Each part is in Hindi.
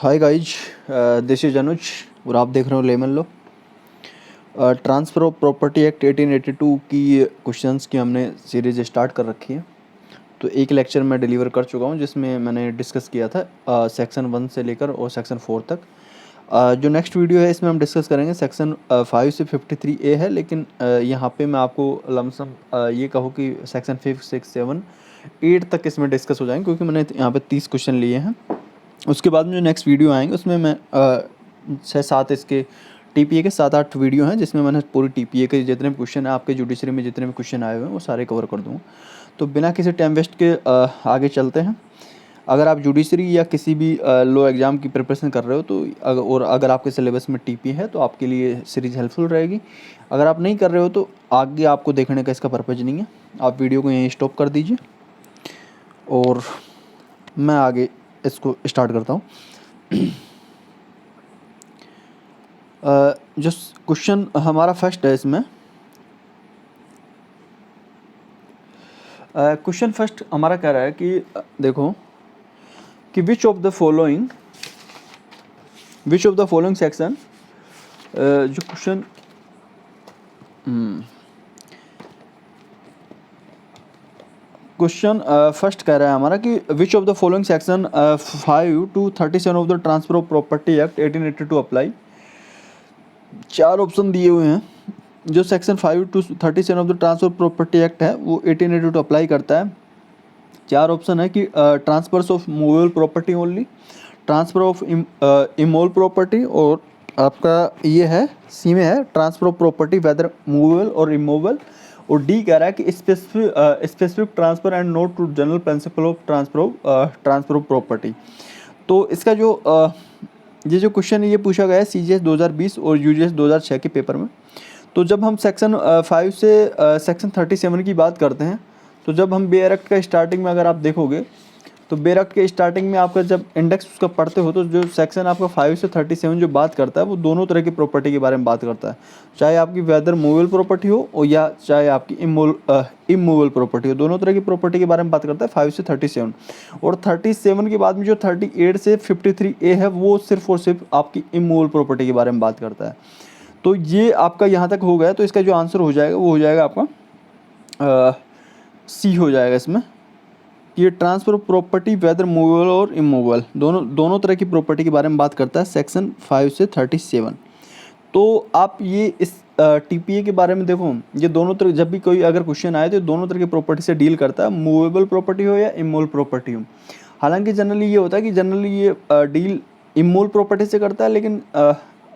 हाय गाइज, दिस इज अनुज और आप देख रहे हो lemon low. Transfer of property act 1882 की क्वेश्चंस की हमने सीरीज़ स्टार्ट कर रखी है। तो एक लेक्चर मैं डिलीवर कर चुका हूँ जिसमें मैंने डिस्कस किया था सेक्शन 1 से लेकर और सेक्शन 4 तक। जो नेक्स्ट वीडियो है इसमें हम डिस्कस करेंगे सेक्शन 5 से 53A है, लेकिन यहाँ पे मैं आपको लमसम ये कहूँ कि सेक्शन 5, 6, 7, 8 तक इसमें डिस्कस हो जाएंगे, क्योंकि मैंने यहाँ पे 30 क्वेश्चन लिए हैं। उसके बाद में जो नेक्स्ट वीडियो आएंगे उसमें मैं 6-7 इसके टीपीए के 7-8 वीडियो हैं जिसमें मैंने पूरी टीपीए के जितने भी क्वेश्चन हैं, आपके जुडिशरी में जितने भी क्वेश्चन आए हुए हैं वो सारे कवर कर दूँगा। तो बिना किसी टाइम वेस्ट के आगे चलते हैं। अगर आप जुडिशरी या किसी भी लो एग्ज़ाम की प्रिपरेशन कर रहे हो तो अगर आपके सिलेबस में टीपी है तो आपके लिए सीरीज़ हेल्पफुल रहेगी। अगर आप नहीं कर रहे हो तो आगे आपको देखने का इसका पर्पज़ नहीं है। आप वीडियो को यहीं स्टॉप कर दीजिए और मैं आगे इसको स्टार्ट करता हूँ। जो क्वेश्चन हमारा फर्स्ट है इसमें, क्वेश्चन फर्स्ट हमारा कह रहा है कि देखो कि which of the following section, जो क्वेश्चन फर्स्ट कह रहा है हमारा कि which of the following section 5 to 37 of the transfer of property act 1882 apply. 4 option दिए हुए हैं। जो section 5 to 37 of the transfer property act है वो 1882 अप्लाई करता है। 4 ऑप्शन है कि transfers of movable property only, transfer of immovable property, और आपका ये है सी में है transfer of property whether movable और इमूवेबल, और डी कह रहा है कि specific transfer and not to general principle of transfer of property. तो इसका जो ये जो क्वेश्चन है ये पूछा गया है CGS 2020 और UGS 2006 के पेपर में। तो जब हम सेक्शन 5 से सेक्शन 37 की बात करते हैं, तो जब हम बेयर एक्ट का स्टार्टिंग में अगर आप देखोगे तो बेयर एक्ट के स्टार्टिंग में आपका जब इंडेक्स उसका पढ़ते हो तो जो सेक्शन आपका 5 से 37 जो बात करता है वो दोनों तरह की प्रॉपर्टी के बारे में बात करता है, चाहे आपकी वेदर मूवेबल प्रॉपर्टी हो और या चाहे आपकी इमूवेबल प्रॉपर्टी हो, दोनों तरह की प्रॉपर्टी के बारे में बात करता है 5 से 37। और 37 के बाद में जो 38 से 53A है वो सिर्फ और सिर्फ आपकी इमूवेबल प्रॉपर्टी के बारे में बात करता है। तो ये आपका यहाँ तक हो गया। तो इसका जो आंसर हो जाएगा वो हो जाएगा आपका सी हो जाएगा इसमें। ये transfer of property whether movable और इमूवेबल दोनों तरह की प्रॉपर्टी के बारे में बात करता है सेक्शन 5 से 37। तो आप ये इस टीपीए के बारे में देखो, ये दोनों तरह जब भी कोई अगर क्वेश्चन आए तो दोनों तरह की प्रॉपर्टी से डील करता है, मूवेबल प्रॉपर्टी हो या इमूवेबल प्रॉपर्टी हो। हालांकि जनरली ये होता है कि जनरली ये डील इमूवेबल प्रॉपर्टी से करता है, लेकिन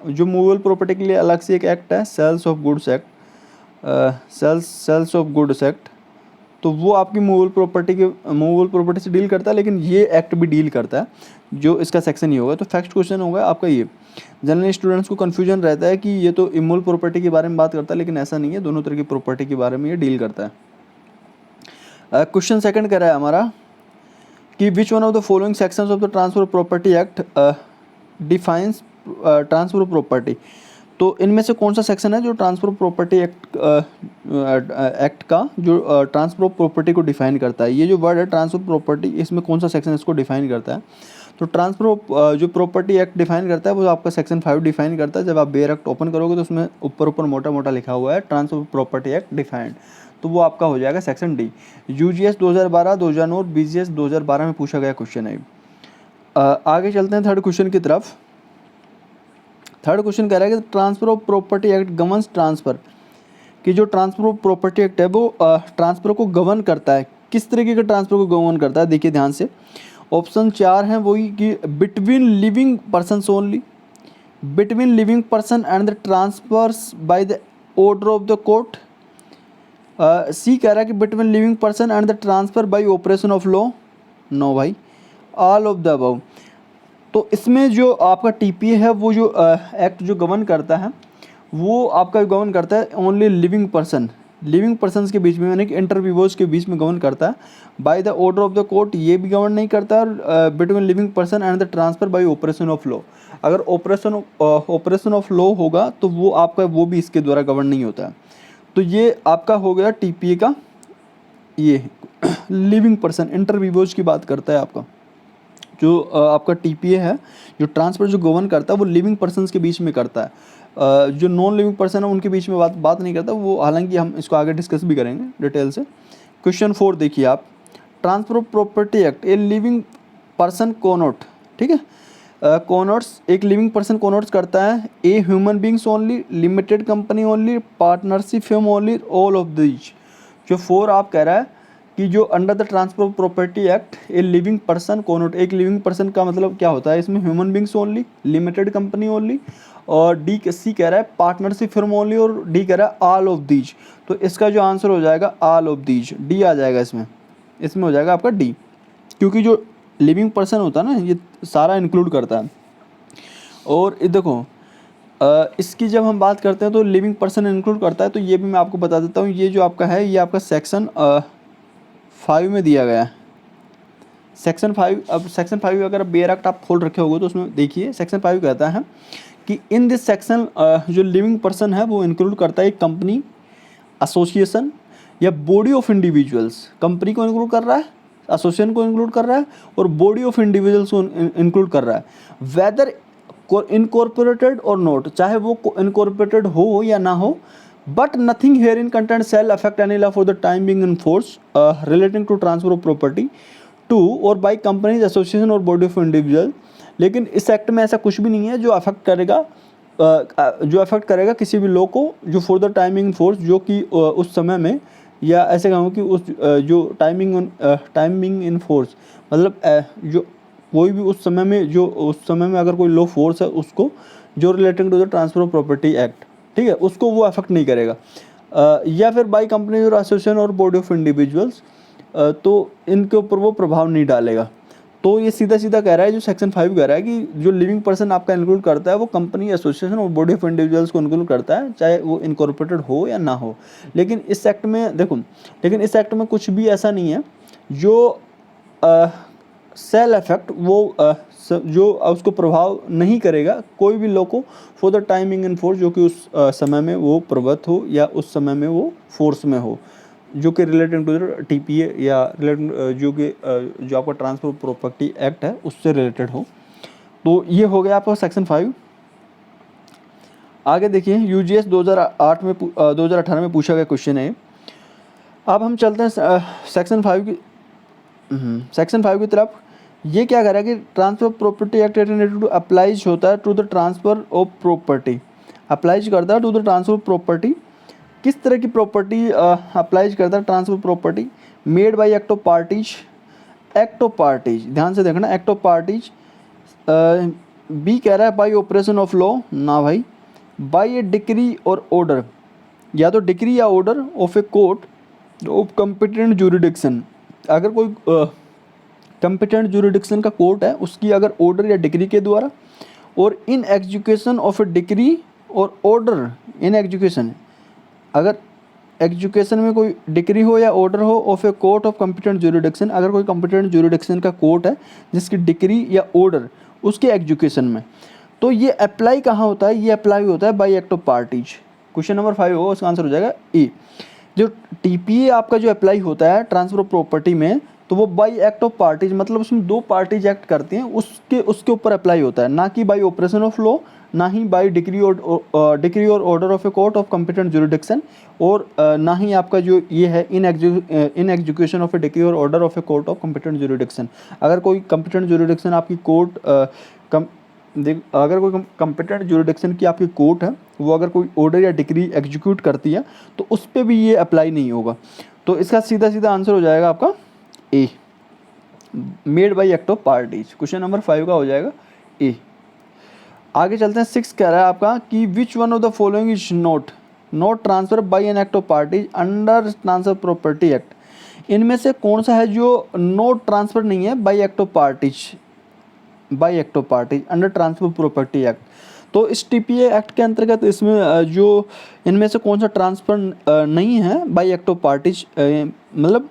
जो मूवेबल प्रॉपर्टी के लिए अलग से एक एक्ट है sales of goods act, sales of goods act, तो वो आपकी मूवेबल प्रॉपर्टी से डील करता है, लेकिन ये एक्ट भी डील करता है। जो इसका सेक्शन ये होगा। तो फर्स्ट क्वेश्चन होगा आपका ये। जनरली स्टूडेंट्स को कन्फ्यूजन रहता है कि ये तो इमूवेबल प्रॉपर्टी के बारे में बात करता है, लेकिन ऐसा नहीं है, दोनों तरह की प्रॉपर्टी के बारे में ये डील करता है। क्वेश्चन सेकंड कह रहा है हमारा कि विच one of the following sections of the transfer of property act defines transfer of property. तो इनमें से कौन सा सेक्शन है जो ट्रांसफर ऑफ प्रॉपर्टी एक्ट का जो ट्रांसफर ऑफ प्रॉपर्टी को डिफाइन करता है। ये जो वर्ड है ट्रांसफर ऑफ प्रॉपर्टी, इसमें कौन सा सेक्शन इसको डिफाइन करता है। तो ट्रांसफर ऑफ जो प्रॉपर्टी एक्ट डिफाइन करता है वो आपका सेक्शन 5 डिफाइन करता है। जब आप बेयर एक्ट ओपन करोगे तो उसमें ऊपर मोटा मोटा लिखा हुआ है transfer of property act defined, तो वो आपका हो जाएगा सेक्शन डी। UGS 2012, 2009 और BGS 2012 में पूछा गया क्वेश्चन है। आगे चलते हैं थर्ड क्वेश्चन की तरफ। थर्ड क्वेश्चन कह रहा है कि transfer of property act governs transfer, कि जो ट्रांसफर ऑफ प्रॉपर्टी एक्ट है वो ट्रांसफर को गवर्न करता है। किस तरीके के ट्रांसफर को गवर्न करता है देखिए ध्यान से। ऑप्शन 4 हैं वही कि between living persons only, between living person and the transfers by the order of the court. C कह रहा है कि between living person and the transfer by operation of law. No भाई, ऑल ऑफ द अबव। तो इसमें जो आपका टीपीए है वो जो एक्ट जो गवर्न करता है वो आपका गवर्न करता है ओनली लिविंग पर्सन्स के बीच में, यानी कि इंटरव्यूवर्स के बीच में गवर्न करता है। Bye the order of the court ये भी गवर्न नहीं करता है। Between living person and the transfer by operation of law, अगर ऑपरेशन ऑफ लॉ होगा तो वो आपका वो भी इसके द्वारा गवर्न नहीं होता है। तो ये आपका हो गया टीपीए का ये लिविंग पर्सन, इंटरव्यूवर्स की बात करता है आपका। जो आपका टीपीए है, जो ट्रांसफ़र जो गवर्न करता है वो लिविंग पर्सन्स के बीच में करता है। जो नॉन लिविंग पर्सन है उनके बीच में बात नहीं करता वो, हालांकि हम इसको आगे डिस्कस भी करेंगे डिटेल से। क्वेश्चन 4 देखिए आप, transfer of property act a living person connote, ठीक है, कोनोट्स एक लिविंग पर्सन कोनोट्स करता है a human beings only, limited company only, partnership firm only, all of these. जो 4 आप कह रहा है कि जो under the transfer of property act a living person connote, एक लिविंग पर्सन का मतलब क्या होता है इसमें, human beings only, limited company only, और डी सी कह रहा है पार्टनरशिप फर्म ओनली, और डी कह रहा है ऑल ऑफ दीज। तो इसका जो आंसर हो जाएगा ऑल ऑफ दीज, डी आ जाएगा इसमें हो जाएगा आपका डी, क्योंकि जो लिविंग पर्सन होता है ना ये सारा इंक्लूड करता है। और ये देखो इसकी जब हम बात करते हैं तो लिविंग पर्सन इंक्लूड करता है, तो ये भी मैं आपको बता देता हूँ। ये जो आपका है ये आपका सेक्शन 5 में दिया गया है, सेक्शन 5। अब सेक्शन 5 अगर बेयर एक्ट आप खोल रखे होगे तो उसमें देखिए सेक्शन 5 कहता है कि इन दिस सेक्शन जो लिविंग पर्सन है वो इंक्लूड करता है एक कंपनी, एसोसिएशन या बॉडी ऑफ इंडिविजुअल्स। कंपनी को इंक्लूड कर रहा है, एसोसिएशन को इंक्लूड कर रहा है और बॉडी ऑफ इंडिविजुअल्स को इंक्लूड कर रहा है, वेदर इनकॉर्पोरेटेड और नॉट, चाहे वो इनकॉर्पोरेटेड हो या ना हो, but nothing herein content sale affect any law for the time being in force relating to transfer of property to और बाई कंपनीज, एसोसिएशन और बॉडी ऑफ इंडिविजुअल। लेकिन इस एक्ट में ऐसा कुछ भी नहीं है जो अफेक्ट करेगा किसी भी लॉ को जो फॉर द टाइमिंग फोर्स, जो कि उस समय में, या ऐसे कहूँ कि उस जो टाइमिंग इन फोर्स मतलब जो कोई भी उस समय में अगर कोई लॉ फोर्स है उसको, जो relating to the transfer of property act, ठीक है, उसको वो अफेक्ट नहीं करेगा। या फिर बाई कंपनी और एसोसिएशन और बॉडी ऑफ इंडिविजुअल्स, तो इनके ऊपर वो प्रभाव नहीं डालेगा। तो ये सीधा सीधा कह रहा है जो सेक्शन 5 कह रहा है कि जो लिविंग पर्सन आपका इंक्लूड करता है वो कंपनी, एसोसिएशन और बॉडी ऑफ इंडिविजुअल्स को इंक्लूड करता है, चाहे वो इनकॉर्पोरेटेड हो या ना हो। लेकिन इस एक्ट में देखो, लेकिन इस एक्ट में कुछ भी ऐसा नहीं है जो सेल इफेक्ट वो जो उसको प्रभाव नहीं करेगा कोई भी लॉ को for the timing in force, जो कि उस समय में वो प्रवृत्त हो या उस समय में वो फोर्स में हो, जो कि रिलेटेड टू टीपीए या रिलेटेड जो आपका ट्रांसफर प्रॉपर्टी एक्ट है उससे रिलेटेड हो। तो ये हो गया आपका सेक्शन 5। आगे देखिए यूजीएस 2018 में पूछा गया क्वेश्चन है। अब हम चलते हैं सेक्शन 5 की तरफ। ये क्या कह रहा है कि ट्रांसफर प्रॉपर्टी एक्ट 1882 अप्लाइज होता है to the transfer of property, applies करता है to the transfer of property. किस तरह की प्रॉपर्टी अप्लाइज करता है transfer property? Made by act of parties, ध्यान से देखना, एक्ट ऑफ पार्टीज। बी कह रहा है बाय ऑपरेशन ऑफ लॉ, ना भाई, बाय ए डिक्री और ऑर्डर, या तो डिक्री या order of a court of competent jurisdiction. अगर कोई कॉम्पिटेंट ज्यूरिडिक्शन का कोर्ट है उसकी अगर ऑर्डर या डिक्री के द्वारा, और इन एग्जीक्यूशन ऑफ ए डिक्री और ऑर्डर इन एग्जीक्यूशन, अगर एग्जीक्यूशन में कोई डिक्री हो या ऑर्डर हो of a court of competent jurisdiction, अगर कोई कॉम्पिटेंट ज्यूरिडिक्शन का कोर्ट है जिसकी डिक्री या ऑर्डर उसके एग्जीक्यूशन में, तो ये अप्लाई कहाँ होता है? ये अप्लाई होता है bye act of parties. Question number 5 होगा, उसका आंसर हो जाएगा ए। जो टीपीए आपका जो अप्लाई होता है ट्रांसफर ऑफ प्रॉपर्टी में, तो वो बाय एक्ट ऑफ पार्टीज, मतलब उसमें 2 पार्टीज एक्ट करती हैं, उसके ऊपर अप्लाई होता है, ना कि बाय ऑपरेशन ऑफ लॉ, ना ही बाय डिक्री और order of a court of competent jurisdiction, और ना ही आपका जो ये है in execution of a decree और order of a court of competent jurisdiction. अगर कोई कॉम्पिटेंट ज्यूरिडिक्शन आपकी कोर्ट अगर कोई कॉम्पिटेंट ज्यूरिडिक्शन की आपकी कोर्ट है, वो अगर कोई ऑर्डर या डिक्री एग्जीक्यूट करती है तो उस पर भी ये अप्लाई नहीं होगा। तो इसका सीधा सीधा आंसर हो जाएगा आपका A, made by act of parties. Question number 5 का हो जाएगा ए। आगे चलते हैं। 6 कह रहा है आपका कि विच one of the following is not transfer by an act of parties under transfer property act. इनमें से कौन सा है जो नोट ट्रांसफर नहीं है bye act of parties under transfer property act? तो इस टीपीए एक्ट के अंतर्गत इसमें जो इनमें से कौन सा ट्रांसफर नहीं है बाय एक्ट ऑफ पार्टीज, मतलब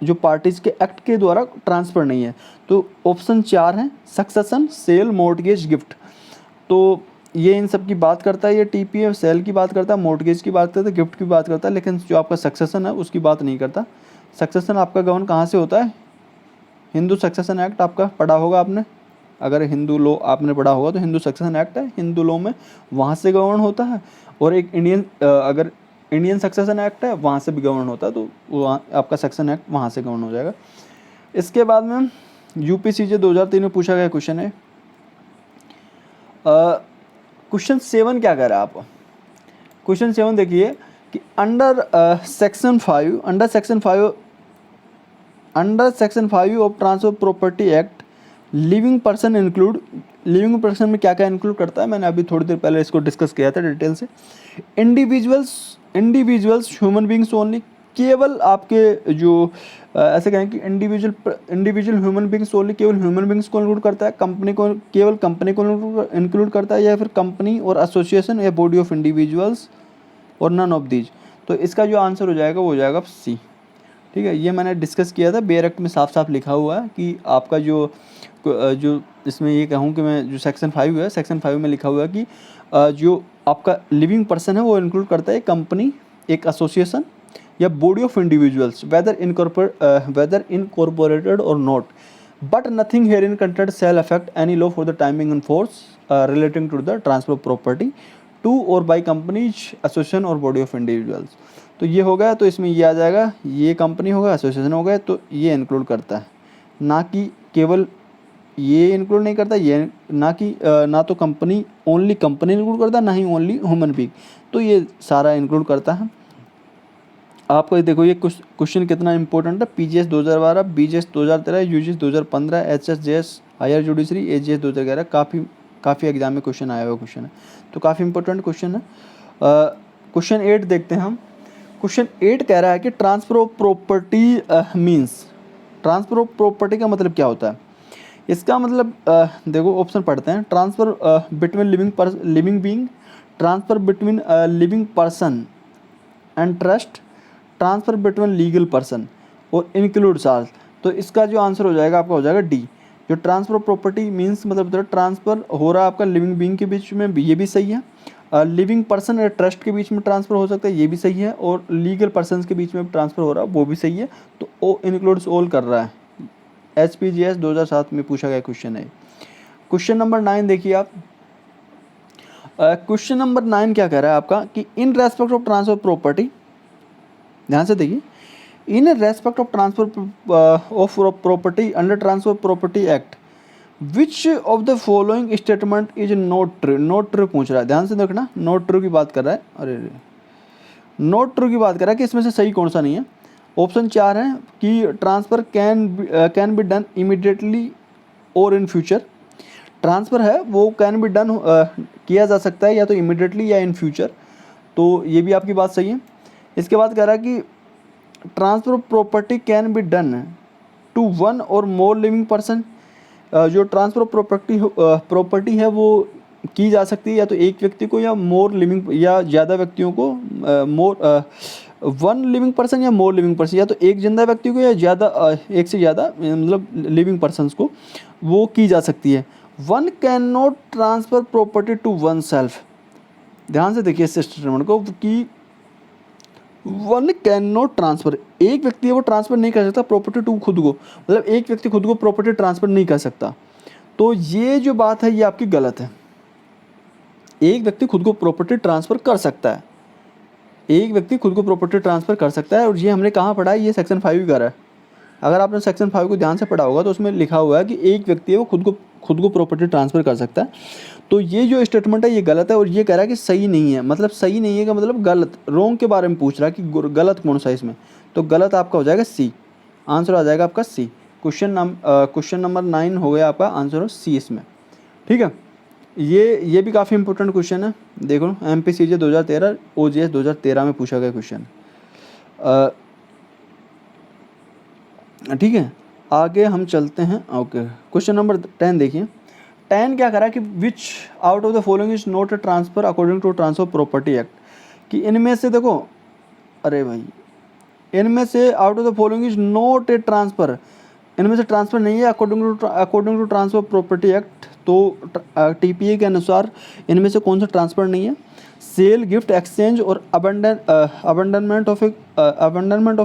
जो पार्टीज के एक्ट के द्वारा ट्रांसफर नहीं है, तो ऑप्शन 4 है सक्सेशन, सेल, मॉर्टगेज, गिफ्ट। तो ये इन सब की बात करता है, ये टीपीए सेल की बात करता है, मॉर्टगेज की बात करता है, गिफ्ट की बात करता है, लेकिन जो आपका सक्सेशन है उसकी बात नहीं करता। सक्सेशन आपका गवर्न कहाँ से होता है? हिंदू सक्सेशन एक्ट आपका पढ़ा होगा आपने, अगर हिंदू लॉ आपने पढ़ा होगा तो हिंदू सक्सेशन एक्ट है, हिंदू लॉ में वहाँ से गवर्न होता है। और एक इंडियन अगर इंडियन सक्सेशन एक्ट है वहाँ से भी गवर्न होता है, तो वहाँ आपका सक्सेशन एक्ट वहाँ से गवर्न हो जाएगा। इसके बाद में यूपीसीजे 2003 में पूछा गया क्वेश्चन है, क्वेश्चन 7 क्या कह रहा है आप, क्वेश्चन 7 देखिए कि under section 5 of transfer property act living person include, living person में क्या क्या इंक्लूड करता है, मैंने अभी थोड़ी देर पहले इसको डिस्कस किया था डिटेल से। इंडिविजुअल्स ह्यूमन बींग्स ओनली, केवल आपके जो ऐसे कहें कि इंडिविजुअल ह्यूमन बींग्स ओनली, केवल ह्यूमन बींग्स को इंक्लूड करता है, कंपनी को केवल कंपनी को इंक्लूड करता है, या फिर कंपनी और एसोसिएशन या बॉडी ऑफ इंडिविजुअल्स और नन ऑफ दीज। तो इसका जो आंसर हो जाएगा वो हो जाएगा सी। ठीक है, ये मैंने डिस्कस किया था, बेयर एक्ट में साफ साफ लिखा हुआ है कि आपका जो इसमें ये कहूँ कि मैं जो सेक्शन 5 है, सेक्शन 5 में लिखा हुआ है कि जो आपका लिविंग पर्सन है वो इंक्लूड करता है कंपनी, एक एसोसिएशन या body of individuals, whether incorporated और not, but nothing herein content shall affect any law for the timing and force relating to the transfer of property to और बाई कंपनीज, एसोसिएशन और बॉडी ऑफ इंडिविजुअल्स। तो ये हो गया, तो इसमें ये आ जाएगा, ये कंपनी होगा, एसोसिएशन हो गया, तो ये इंक्लूड करता है, ना कि केवल ये इंक्लूड नहीं करता, ये ना कि ना तो कंपनी ओनली कंपनी इंक्लूड करता है, ना ही ओनली ह्यूमन बीइंग, तो ये सारा इंक्लूड करता है। आपको देखो ये क्वेश्चन कितना इंपॉर्टेंट है, PGS 2012, BGS 2013, UGS 2015, HSJS higher judiciary, AGS 2011, काफ़ी एग्जाम में क्वेश्चन आया हुआ क्वेश्चन है, तो काफ़ी इंपॉर्टेंट क्वेश्चन है। क्वेश्चन 8 देखते हैं हम। क्वेश्चन 8 कह रहा है कि transfer of property means, transfer of property का मतलब क्या होता है। इसका मतलब देखो ऑप्शन पढ़ते हैं, transfer between living being, transfer between living person and trust, transfer between legal person और इंक्लूड चार्ज। तो इसका जो आंसर हो जाएगा आपका हो जाएगा डी। जो ट्रांसफर ऑफ प्रॉपर्टी मीन्स मतलब ट्रांसफर हो रहा है आपका लिविंग बीइंग के बीच में, ये भी सही है। लिविंग पर्सन या ट्रस्ट के बीच में ट्रांसफर हो सकता है, ये भी सही है। और लीगल पर्सन के बीच में ट्रांसफर हो रहा है, वो भी सही है। तो ओ इंक्लूड्स ऑल कर रहा है। HPGS 2007 में पूछा गया क्वेश्चन है। क्वेश्चन नंबर 9 देखिए आप। क्वेश्चन नंबर 9 क्या कह रहा है आपका कि in respect of transfer property, ध्यान से देखिए, in respect of transfer of property under transfer property act which of the following statement is not true. Not true पूछ रहा है, ध्यान से देखना, नॉट ट्रू की बात कर रहा है। अरे नॉट ट्रू की बात कर रहा है कि इसमें से सही कौन सा नहीं है। ऑप्शन 4 है कि transfer can be done immediately और इन फ्यूचर। ट्रांसफ़र है वो कैन बी डन किया जा सकता है या तो इमीडिएटली या इन फ्यूचर, तो ये भी आपकी बात सही है। इसके बाद कह रहा है कि transfer of property can be done to one और मोर लिविंग पर्सन। जो ट्रांसफर ऑफ प्रॉपर्टी है वो की जा सकती है या तो एक व्यक्ति को या मोर लिविंग या ज़्यादा व्यक्तियों को, वन लिविंग पर्सन या मोर लिविंग पर्सन, या तो एक जिंदा व्यक्ति को या ज़्यादा एक से ज़्यादा मतलब लिविंग पर्सनस को वो की जा सकती है। One can not transfer property to oneself. ध्यान से देखिए इस स्टेटमेंट को कि वन कैन नॉट ट्रांसफ़र, एक व्यक्ति है वो ट्रांसफ़र नहीं कर सकता प्रॉपर्टी टू खुद को, मतलब एक व्यक्ति खुद को प्रॉपर्टी ट्रांसफ़र नहीं कर सकता। तो ये जो बात है ये आपकी गलत है। एक व्यक्ति खुद को प्रॉपर्टी ट्रांसफ़र कर सकता है, एक व्यक्ति खुद को प्रॉपर्टी ट्रांसफ़र कर सकता है, और ये हमने कहाँ पढ़ा है, ये सेक्शन 5 का है। अगर आपने सेक्शन 5 को ध्यान से पढ़ा होगा तो उसमें लिखा हुआ है कि एक व्यक्ति है वो खुद को प्रॉपर्टी ट्रांसफ़र कर सकता है। तो ये जो स्टेटमेंट है ये गलत है, और ये कह रहा है कि सही नहीं है। मतलब सही नहीं है का मतलब गलत, रोंग के बारे में पूछ रहा है कि गलत कौन सा है इसमें। तो गलत आपका हो जाएगा सी, आंसर आ जाएगा आपका सी। क्वेश्चन नंबर 9 हो गया आपका, आंसर हो सी इसमें। ठीक है, ये भी काफ़ी इंपॉर्टेंट क्वेश्चन है। देखो MPCJ 2013, OJS 2013 में पूछा गया क्वेश्चन। ठीक है, आगे हम चलते हैं। ओके, क्वेश्चन नंबर 10 देखिए। 10 क्या करा कि which out of the following is not a transfer according to transfer property act, कि इनमें से देखो, अरे भाई इनमें से out of the following is not a transfer, इनमें से ट्रांसफर नहीं है according to transfer property act. तो TPA के अनुसार इनमें से कौन सा ट्रांसफर नहीं है। सेल, गिफ्ट, एक्सचेंज और abandonment of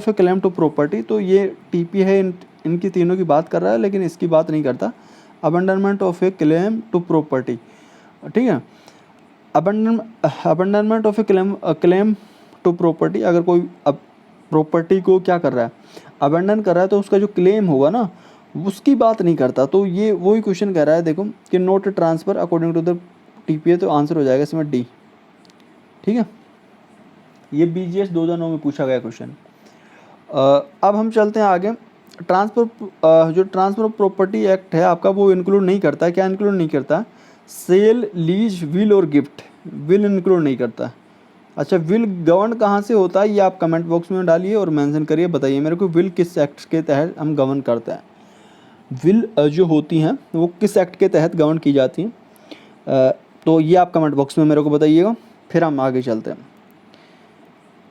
a claim to property. तो ये TPA है इनकी तीनों की बात कर रहा है, लेकिन इसकी बात नहीं करता। Abandonment of a claim to property, ठीक है। Abandonment of a claim to property, अगर कोई प्रॉपर्टी को क्या कर रहा है, अबंडन कर रहा है, तो उसका जो क्लेम होगा ना उसकी बात नहीं करता। तो ये वही क्वेश्चन कह रहा है, देखो कि not transfer according to the TPA, तो आंसर हो जाएगा इसमें डी, ठीक है। ये BGS 2009 में पूछा गया क्वेश्चन। अब हम चलते हैं आगे। जो ट्रांसफ़र ऑफ प्रॉपर्टी एक्ट है आपका, वो इंक्लूड नहीं करता है। क्या इंक्लूड नहीं करता? सेल, लीज, विल और गिफ्ट, विल इंक्लूड नहीं करता। अच्छा, विल गवर्न कहाँ से होता है, ये आप कमेंट बॉक्स में डालिए और मेंशन करिए, बताइए मेरे को विल किस एक्ट के तहत हम गवर्न करते हैं। विल जो होती हैं वो किस एक्ट के तहत गवर्न की जाती हैं, तो ये आप कमेंट बॉक्स में मेरे को बताइएगा। फिर हम आगे चलते हैं।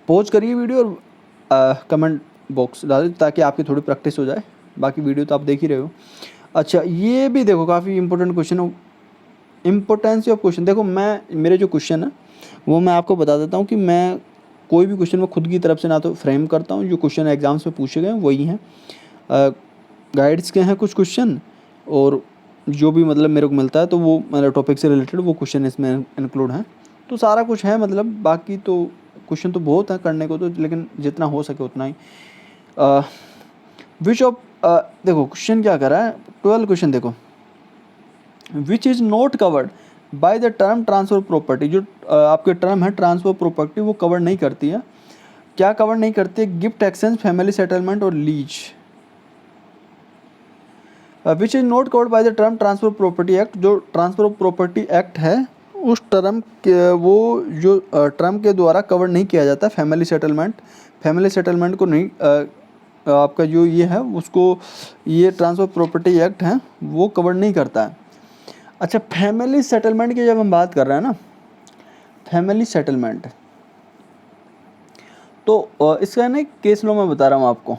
पॉज करिए वीडियो और कमेंट बॉक्स डालिए ताकि आपकी थोड़ी प्रैक्टिस हो जाए। बाकी वीडियो तो आप देख ही रहे हो। अच्छा, ये भी देखो काफ़ी इंपॉर्टेंट क्वेश्चन हो, इम्पोर्टेंस ऑफ क्वेश्चन। देखो मेरे जो क्वेश्चन है वो मैं आपको बता देता हूँ कि मैं कोई भी क्वेश्चन मैं खुद की तरफ से ना तो फ्रेम करता हूँ, जो क्वेश्चन एग्जाम्स में पूछे गए वही हैं। गाइड्स के हैं कुछ क्वेश्चन, और जो भी मतलब मेरे को मिलता है तो वो मेरे टॉपिक से रिलेटेड वो क्वेश्चन इसमें इंक्लूड हैं। तो सारा कुछ है, मतलब बाकी तो क्वेश्चन तो बहुत है करने को, तो लेकिन जितना हो सके उतना ही। विच ऑफ देखो क्वेश्चन क्या कर रहा है, 12 क्वेश्चन देखो। विच is not covered by the term transfer property, जो आपके टर्म है ट्रांसफर प्रॉपर्टी वो कवर नहीं करती है। क्या कवर नहीं करती है? गिफ्ट, एक्सचेंज, फैमिली सेटलमेंट और lease. Which is not covered by the term transfer property act, जो ट्रांसफर प्रॉपर्टी एक्ट है उस टर्म के, वो जो टर्म के द्वारा कवर नहीं किया जाता। फैमिली सेटलमेंट को नहीं आपका जो ये है उसको, ये ट्रांसफर प्रॉपर्टी एक्ट है वो कवर नहीं करता है। अच्छा, फैमिली सेटलमेंट की जब हम बात कर रहे हैं ना, फैमिली सेटलमेंट, तो इसका ना एक केस लो मैं बता रहा हूँ आपको,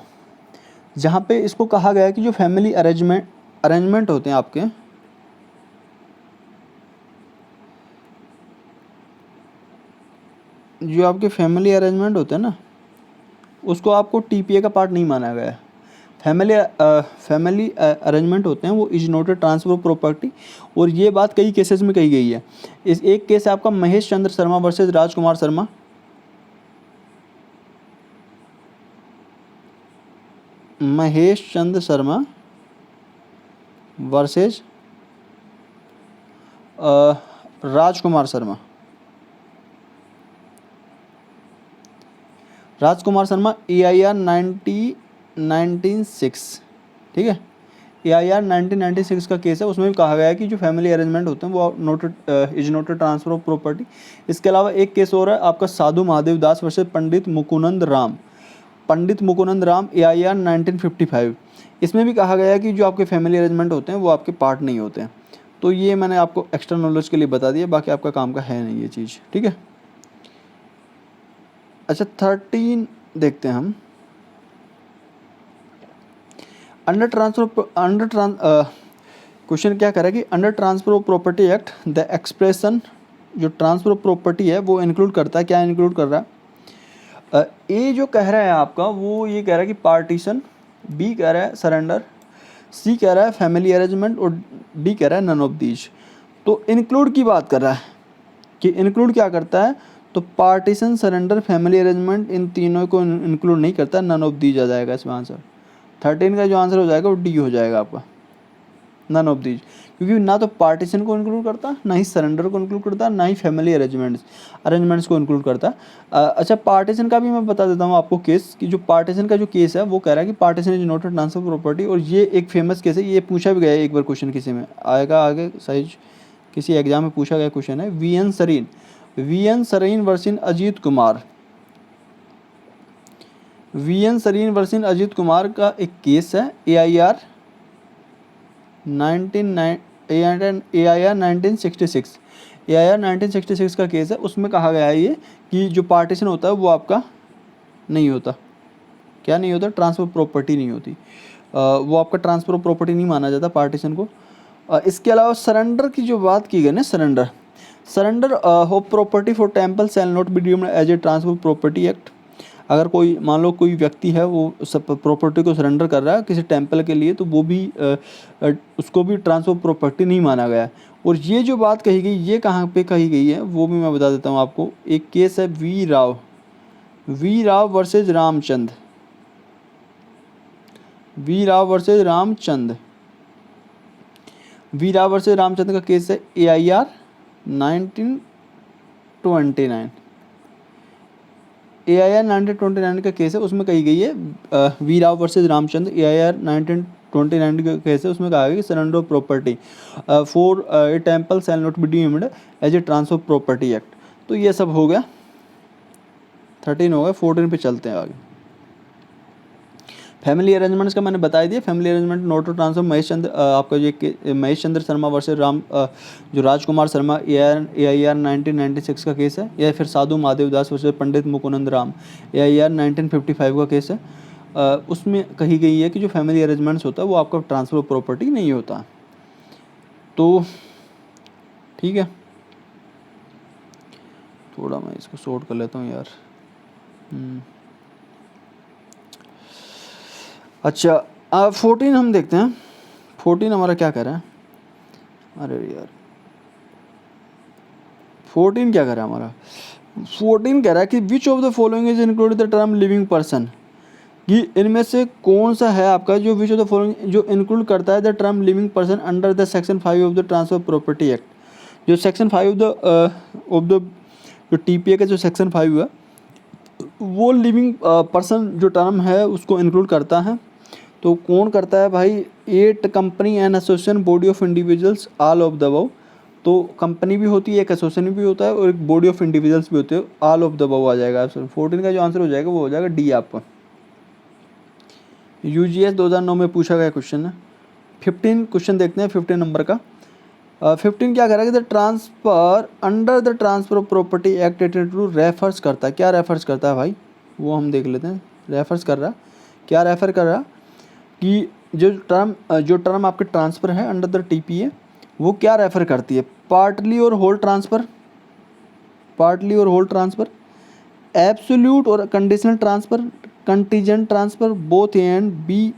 जहाँ पे इसको कहा गया है कि जो फैमिली अरेंजमेंट होते हैं आपके, जो आपके फैमिली अरेंजमेंट होते हैं ना, उसको आपको टीपीए का पार्ट नहीं माना गया है। फैमिली अरेंजमेंट होते हैं वो is not a transfer of property, और ये बात कई केसेस में कही गई है। इस एक केस है आपका Mahesh Chandra Sharma versus Rajkumar Sharma, Mahesh Chandra Sharma versus Rajkumar Sharma. Rajkumar Sharma AIR 1996, ठीक है, AIR 1996 का केस है। उसमें भी कहा गया है कि जो फैमिली अरेंजमेंट होते हैं वो is not a transfer of property. इसके अलावा एक केस और है आपका साधु महादेव दास वर्सेस पंडित मुकुंद राम, AIR 1955। इसमें भी कहा गया है कि जो आपके फैमिली अरेंजमेंट होते हैं वो आपके पार्ट नहीं होते हैं। तो ये मैंने आपको एक्स्ट्रा नॉलेज के लिए बता दिया, बाकी आपका काम का है नहीं ये चीज़, ठीक है। अच्छा, 13 देखते हैं हम। क्वेश्चन क्या कह रहा है कि under transfer of property act the expression, जो ट्रांसफर ऑफ प्रॉपर्टी है वो इंक्लूड करता है, क्या इंक्लूड कर रहा है? ए जो कह रहा है आपका वो ये कह रहा है कि पार्टीशन, बी कह रहा है सरेंडर, सी कह रहा है फैमिली अरेंजमेंट और डी कह रहा है नन ऑफ दीज। तो इंक्लूड की बात कर रहा है कि इंक्लूड क्या करता है, तो पार्टीशन, सरेंडर, फैमिली अरेंजमेंट, इन तीनों को इंक्लूड नहीं करता, नन ऑफ दीज आ जाएगा इसमें आंसर। 13 का जो आंसर हो जाएगा वो डी हो जाएगा आपका, नन ऑफ दीज, क्योंकि ना तो पार्टीशन को इंक्लूड करता, ना ही सरेंडर को इंक्लूड करता, ना ही फैमिली अरेंजमेंट्स को इंक्लूड करता। अच्छा, पार्टीशन का भी मैं बता देता हूँ आपको केस, कि जो पार्टीशन का जो केस है वो कह रहा है कि partition is not a transfer property, और ये एक फेमस केस है, ये पूछा भी गया है एक बार क्वेश्चन, किसी में आएगा आगे साइज, किसी एग्जाम में पूछा गया क्वेश्चन है। VN Sarin versus Ajit Kumar, VN Sarin versus Ajit Kumar का एक केस है, AIR 1966 का केस है। उसमें कहा गया है ये कि जो पार्टीशन होता है वो आपका नहीं होता, क्या नहीं होता, ट्रांसफर प्रॉपर्टी नहीं होती, वो आपका ट्रांसफर ऑफ प्रॉपर्टी नहीं माना जाता पार्टीशन को। इसके अलावा सरेंडर की जो बात की गई ना, surrender of property for temple shall not be deemed as a transfer property act. अगर कोई मान लो कोई व्यक्ति है वो सब प्रॉपर्टी को सरेंडर कर रहा है किसी टेम्पल के लिए, तो वो भी उसको भी ट्रांसफर प्रॉपर्टी नहीं माना गया है। और ये जो बात कही गई ये कहाँ पे कही गई है वो भी मैं बता देता हूँ आपको। एक केस है V Rao versus Ramchand, V Rao versus Ramchand, V Rao versus Ramchand का केस है AIR 1929, AIR 1929 का केस है। उसमें कही गई है V Rao versus Ramchand AIR 1929 का केस है। उसमें कहा गया कि surrender of property for a temple shall not be deemed as a transfer property act. तो ये सब हो गया, 13 हो गया, 14 पे चलते हैं आगे। फैमिली अरेंजमेंट्स का मैंने बता दिया। Family arrangement not to transfer Mahesh Chandra आपका ये महेश चंद्र शर्मा वर्सेस जो राजकुमार शर्मा AIR 1996 का केस है, या फिर साधु माधव दास वर्सेस पंडित मुकुंद राम AIR 1955 का केस है। उसमें कही गई है कि जो फैमिली अरेंजमेंट्स होता है वो आपका ट्रांसफर प्रॉपर्टी नहीं होता। तो ठीक है, थोड़ा मैं इसको शॉर्ट कर लेता हूँ यार। अच्छा, अब 14 हम देखते हैं। 14 हमारा क्या कह रहा है, अरे यार 14 क्या कह रहा है हमारा, 14 कह रहा है कि which of the following is include the term living person, कि इनमें से कौन सा है आपका जो विच ऑफ द फॉलोइंग जो इंक्लूड करता है the term living person under the section 5 of the transfer property act. जो सेक्शन 5 ऑफ द जो TPA का जो सेक्शन 5 है वो लिविंग पर्सन जो टर्म है उसको इंक्लूड करता है। तो कौन करता है भाई, 8 company and association body of individuals all of the above. तो कंपनी भी होती है, एक एसोसिएशन भी होता है और एक बॉडी ऑफ इंडिविजुअल्स भी होते हैं, ऑल ऑफ द अबव आ जाएगा। 14 का जो आंसर हो जाएगा वो हो जाएगा D आपका। UGS 2009 में पूछा गया क्वेश्चन है। 15 क्वेश्चन देखते हैं 15 नंबर का। 15 क्या करेगा, the transfer under the transfer property act 1882 refers करता है। क्या रेफर्स करता है भाई, वो हम देख लेते हैं। रेफर्स कर रहा, क्या रेफर कर रहा कि जो टर्म आपके ट्रांसफ़र है अंडर द TPA वो क्या रेफ़र करती है, पार्टली और होल ट्रांसफ़र, पार्टली और होल ट्रांसफ़र, एब्सोल्यूट और conditional transfer, contingent transfer, both A and B,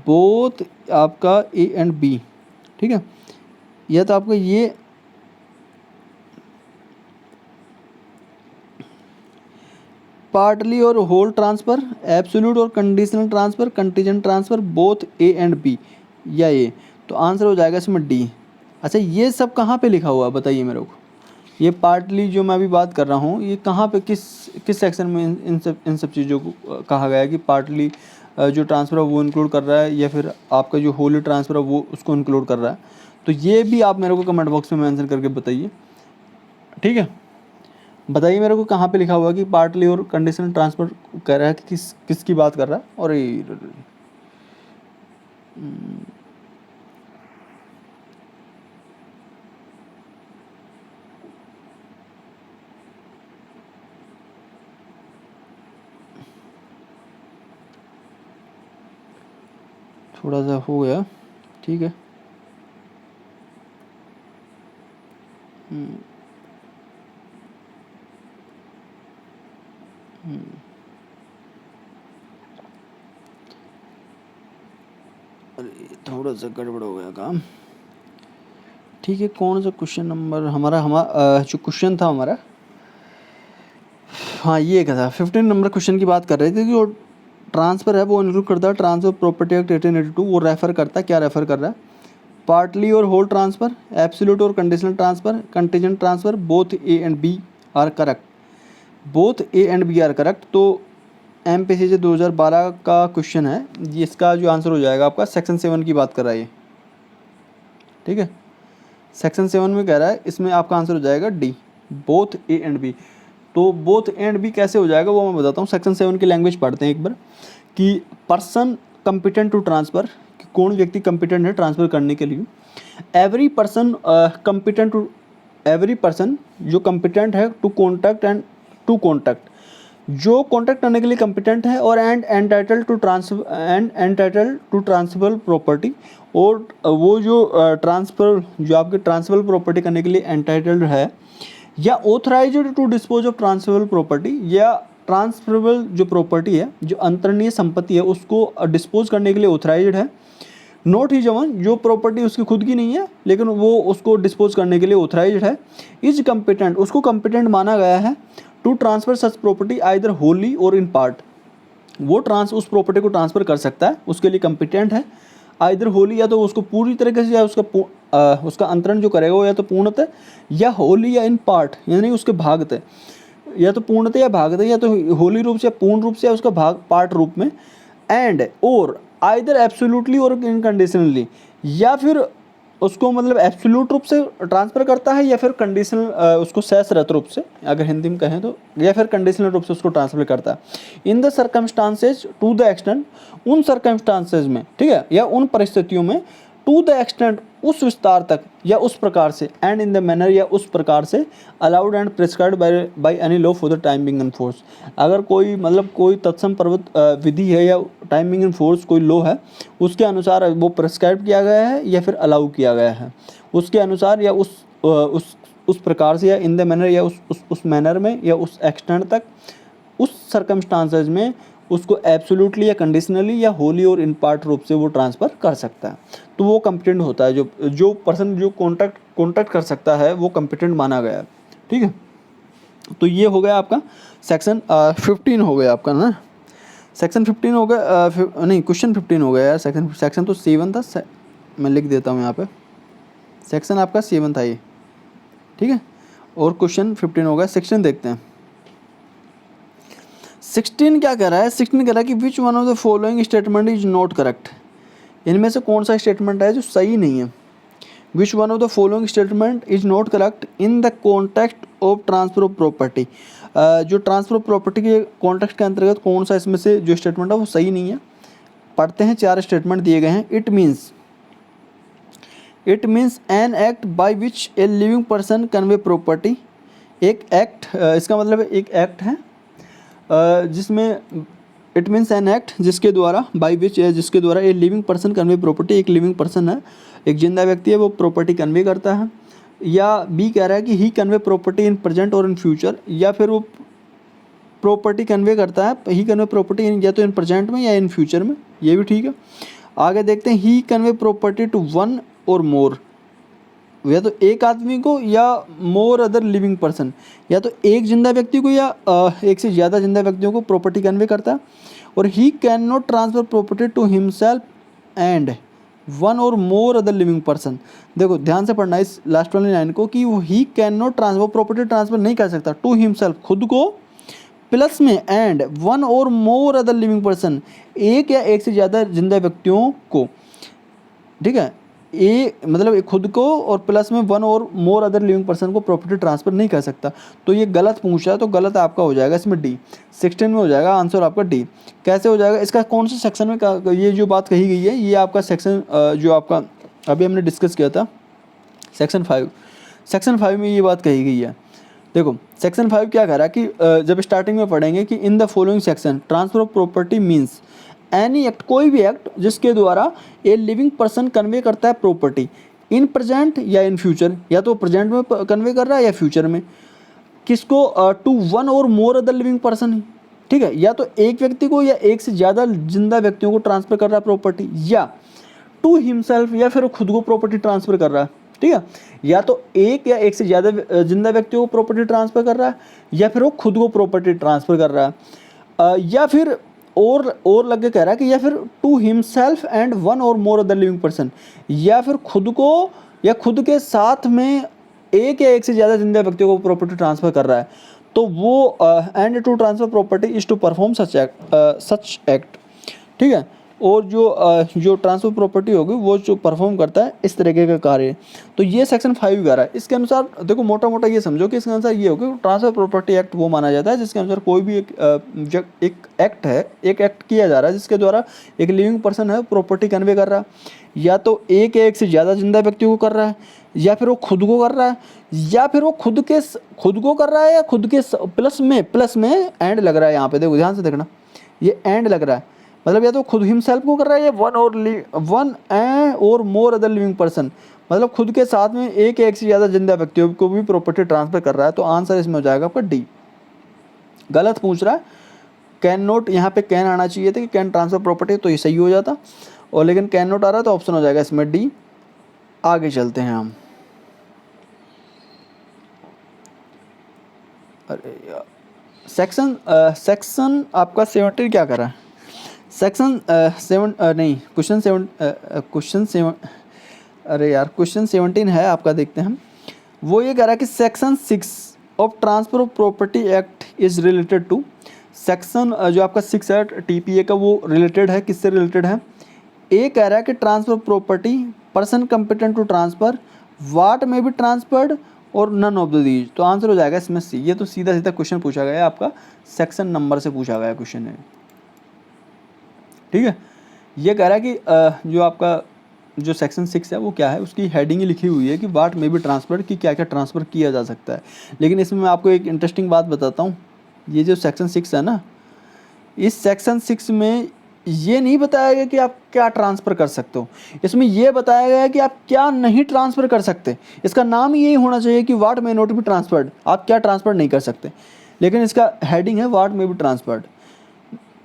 both आपका A एंड B। ठीक है, यह तो आपका ये पार्टली और होल ट्रांसफ़र, एब्सोल्यूट और conditional transfer, contingent transfer, both A and B या A। तो आंसर हो जाएगा इसमें D। अच्छा, ये सब कहाँ पे लिखा हुआ है बताइए मेरे को। ये पार्टली जो मैं अभी बात कर रहा हूँ ये कहाँ पे किस सेक्शन में इन सब चीज़ों को कहा गया है कि पार्टली जो ट्रांसफ़र है वो इंक्लूड कर रहा है या फिर आपका जो होली ट्रांसफ़र है वो उसको इंक्लूड कर रहा है। तो ये भी आप मेरे को कमेंट बॉक्स में मेंशन करके बताइए। ठीक है, बताइए मेरे को कहाँ पे लिखा हुआ है कि पार्टली और कंडीशनल ट्रांसफ़र कर रहा है कि किसकी बात कर रहा है। और थोड़ा सा हो गया, ठीक है। अरे थोड़ा सा गड़बड़ हो गया काम। ठीक है, कौन सा क्वेश्चन नंबर हमारा जो क्वेश्चन था हमारा, हाँ ये क्या था, 15 नंबर क्वेश्चन की बात कर रहे थे कि जो ट्रांसफ़र है वो इंक्लूड करता है ट्रांसफर प्रॉपर्टी एक्ट 1882। वो रेफ़र करता है, क्या रेफ़र कर रहा है, पार्टली और होल ट्रांसफ़र, एब्सोल्यूट और conditional transfer, contingent transfer, both A and B are correct, both A and B are correct. तो MPSC 2012 का क्वेश्चन है, इसका जो आंसर हो जाएगा आपका सेक्शन 7 की बात कर रहा है ये। ठीक है, सेक्शन 7 में कह रहा है, इसमें आपका आंसर हो जाएगा D, both A and B। तो बोथ A एंड B कैसे हो जाएगा वो मैं बताता हूँ। सेक्शन 7 की लैंग्वेज पढ़ते हैं एक बार, कि पर्सन कम्पिटेंट टू ट्रांसफ़र, कि कौन व्यक्ति कम्पिटेंट है ट्रांसफ़र करने के लिए। Every person competent to, every person जो कम्पिटेंट है to contact and to contact, जो कॉन्टैक्ट करने के लिए कम्पिटेंट है, और and entitle to transfer property, और वो जो ट्रांसफ़र जो आपके ट्रांसफर प्रॉपर्टी करने के लिए एंटाइटल्ड है, या authorised to dispose of transfer property, या ट्रांसफरेबल जो प्रॉपर्टी है, जो अंतरणीय संपत्ति है, उसको डिस्पोज करने के लिए ऑथराइज्ड है। नॉट हिज ओन, जो प्रॉपर्टी उसकी खुद की नहीं है लेकिन वो उसको डिस्पोज करने के लिए ऑथराइज्ड है। इज कम्पिटेंट, उसको कम्पिटेंट माना गया है to transfer such property either wholly और इन पार्ट, वो उस प्रॉपर्टी को ट्रांसफ़र कर सकता है, उसके लिए कम्पिटेंट है। आइदर होली, या तो उसको पूरी तरीके से, या उसका अंतरण जो करेगा वो या तो पूर्णतः या होली या इन पार्ट, यानी उसके भागतः, या तो पूर्णतः या भागतः, या तो होली रूप से, पूर्ण रूप से, या उसका भाग पार्ट रूप में। एंड और आइदर एब्सोल्युटली और इनकंडीशनली, या फिर उसको मतलब एब्सोल्यूट रूप से ट्रांसफ़र करता है, या फिर कंडीशनल, उसको सशर्त रूप से अगर हिंदी में कहें तो, या फिर कंडीशनल रूप से उसको ट्रांसफ़र करता है। In the circumstances to the extent, उन सर्कमस्टांसेज में, ठीक है, या उन परिस्थितियों में, टू द एक्सटेंट, उस विस्तार तक या उस प्रकार से, एंड इन द मैनर, या उस प्रकार से, allowed and prescribed by any law for the time being in force. अगर कोई मतलब कोई तत्सम विधि है या टाइम बिंग इन फोर्स कोई लॉ है, उसके अनुसार वो प्रिस्क्राइब किया गया है या फिर अलाउ किया गया है, उसके अनुसार या उस प्रकार से, या इन द मैनर, या उस मैनर में, या उस एक्सटेंट तक, उस सर्कमस्टांसेज में उसको एब्सोल्युटली या कंडीशनली या होली और इन पार्ट रूप से वो ट्रांसफ़र कर सकता है, तो वो कम्पिटेंट होता है। जो पर्सन जो कॉन्टैक्ट कर सकता है वो कम्पिटेंट माना गया है, ठीक है। तो ये हो गया आपका सेक्शन 15 हो गया आपका ना, सेक्शन 15 हो गया, नहीं क्वेश्चन 15 हो गया यार। सेक्शन तो 7 था, मैं लिख देता हूँ यहाँ पे, सेक्शन आपका 7 था ये, ठीक है, और क्वेश्चन 15 हो गया। सेक्शन देखते हैं 16 क्या कह रहा है। 16 कह रहा है कि विच one of the following statement is not correct, इनमें से कौन सा स्टेटमेंट है जो सही नहीं है। विच one of the following statement is not correct in the context of transfer of property, जो ट्रांसफर ऑफ प्रॉपर्टी के कॉन्टेक्स्ट के अंतर्गत कौन सा इसमें से जो स्टेटमेंट है वो सही नहीं है। पढ़ते हैं, 4 स्टेटमेंट दिए गए हैं। It means an act by which A living person convey property, एक एक्ट, इसका मतलब एक एक्ट है जिसमें इट मीन्स एन एक्ट जिसके द्वारा, बाई विच, जिसके द्वारा ए लिविंग पर्सन कन्वे प्रॉपर्टी, एक लिविंग पर्सन है, एक जिंदा व्यक्ति है, वो प्रॉपर्टी कन्वे करता है। या बी कह रहा है कि ही कन्वे प्रॉपर्टी इन प्रेजेंट और इन फ्यूचर, या फिर वो प्रॉपर्टी कन्वे करता है, ही कन्वे प्रॉपर्टी या तो इन प्रेजेंट में या इन फ्यूचर में, ये भी ठीक है। आगे देखते हैं, ही कन्वे प्रॉपर्टी टू वन और मोर, या तो एक आदमी को या मोर अदर लिविंग पर्सन, या तो एक जिंदा व्यक्ति को या एक से ज़्यादा जिंदा व्यक्तियों को प्रॉपर्टी कन्वे करता है। और he can not transfer property to himself and one और मोर अदर लिविंग पर्सन। देखो ध्यान से पढ़ना इस लास्ट वाली लाइन को, कि वो ही can not transfer, property transfer नहीं कर सकता, टू हिमसेल्फ, खुद को, प्लस में एंड वन और मोर अदर लिविंग पर्सन, एक या एक से ज़्यादा जिंदा व्यक्तियों को, ठीक है, ए मतलब खुद को और प्लस में वन और मोर अदर लिविंग पर्सन को प्रॉपर्टी ट्रांसफर नहीं कर सकता। तो ये गलत पूछा है, तो गलत आपका हो जाएगा इसमें डी, 16 में हो जाएगा आंसर आपका डी। कैसे हो जाएगा, इसका कौन से सेक्शन में ये जो बात कही गई है, ये आपका सेक्शन जो आपका अभी हमने डिस्कस किया था, सेक्शन 5 में ये बात कही गई है। देखो सेक्शन 5 क्या कह रहा है कि जब स्टार्टिंग में पढ़ेंगे कि in the following section transfer of property means any act, कोई भी एक्ट जिसके द्वारा ए लिविंग पर्सन कन्वे करता है प्रॉपर्टी इन प्रेजेंट या इन फ्यूचर, या तो प्रेजेंट में कन्वे कर रहा है या फ्यूचर में, किसको, टू वन और मोर अदर लिविंग पर्सन, ठीक है, या तो एक व्यक्ति को या एक से ज़्यादा जिंदा व्यक्तियों को ट्रांसफ़र कर रहा है प्रॉपर्टी, या टू हिमसेल्फ, या फिर वो खुद को प्रॉपर्टी ट्रांसफ़र कर रहा है, ठीक है, या तो एक या एक से ज़्यादा जिंदा व्यक्तियों को प्रॉपर्टी ट्रांसफ़र कर रहा है, या फिर वो खुद को प्रॉपर्टी ट्रांसफ़र कर रहा है, या फिर और लग के कह रहा है कि या फिर टू हिमसेल्फ एंड वन और मोर अदर लिविंग पर्सन, या फिर खुद को या खुद के साथ में एक या एक से ज़्यादा जिंदा व्यक्तियों को प्रॉपर्टी ट्रांसफ़र कर रहा है, तो वो and to transfer property is to perform such act, ठीक है। और जो ट्रांसफर प्रॉपर्टी होगी वो जो परफॉर्म करता है इस तरीके का कार्य। तो ये सेक्शन 5 कह रहा है। इसके अनुसार देखो मोटा मोटा ये समझो कि इसके अनुसार ये होगा कि ट्रांसफर प्रॉपर्टी एक्ट वो माना जाता है जिसके अनुसार कोई भी एक एक्ट किया जा रहा है जिसके द्वारा एक लिविंग पर्सन है प्रॉपर्टी कन्वे कर रहा है, या तो एक से ज़्यादा जिंदा व्यक्तियों को कर रहा है, या फिर वो खुद को कर रहा है, या फिर वो खुद को कर रहा है, या खुद के प्लस में एंड लग रहा है। यहाँ पे देखो ध्यान से देखना, ये एंड लग रहा है, मतलब या तो खुद हिमसेल्फ को कर रहा है या वन और मोर अदर लिविंग पर्सन, मतलब खुद के साथ में एक से ज़्यादा जिंदा व्यक्तियों को भी प्रॉपर्टी ट्रांसफर कर रहा है। तो आंसर इसमें हो जाएगा आपका डी। गलत पूछ रहा है कैन नोट, यहाँ पे कैन आना चाहिए था कि कैन ट्रांसफर प्रॉपर्टी, तो ये सही हो जाता, और लेकिन कैन नोट आ रहा है तो ऑप्शन हो जाएगा इसमें डी। आगे चलते हैं हम। अरे यार, सेक्शन आपका 17 क्या कर रहा है? सेक्शन क्वेश्चन 17 है आपका, देखते हैं हम। वो ये कह रहा है कि section 6 of transfer of property act is related to. Section जो आपका 6 है टीपीए का, वो रिलेटेड है, किससे रिलेटेड है? ए कह रहा है कि transfer property, person competent to transfer, what may be transferred और नन ऑफ द दीज। तो आंसर हो जाएगा इसमें सी। ये तो सीधा सीधा क्वेश्चन पूछा गया है आपका, सेक्शन नंबर से पूछा गया क्वेश्चन है, ठीक है। ये कह रहा है कि जो आपका जो सेक्शन 6 है वो क्या है, उसकी हेडिंग ही लिखी हुई है कि वाट में भी ट्रांसफर, कि क्या क्या ट्रांसफ़र किया जा सकता है। लेकिन इसमें मैं आपको एक इंटरेस्टिंग बात बताता हूँ। ये जो सेक्शन 6 है ना, इस सेक्शन 6 में ये नहीं बताया गया कि आप क्या ट्रांसफ़र कर सकते हो, इसमें ये बताया गया है कि आप क्या नहीं ट्रांसफ़र कर सकते। इसका नाम ही यही होना चाहिए कि वाट में नॉट बी ट्रांसफर्ड, आप क्या ट्रांसफ़र नहीं कर सकते, लेकिन इसका हेडिंग है वाट में बी ट्रांसफर्ड।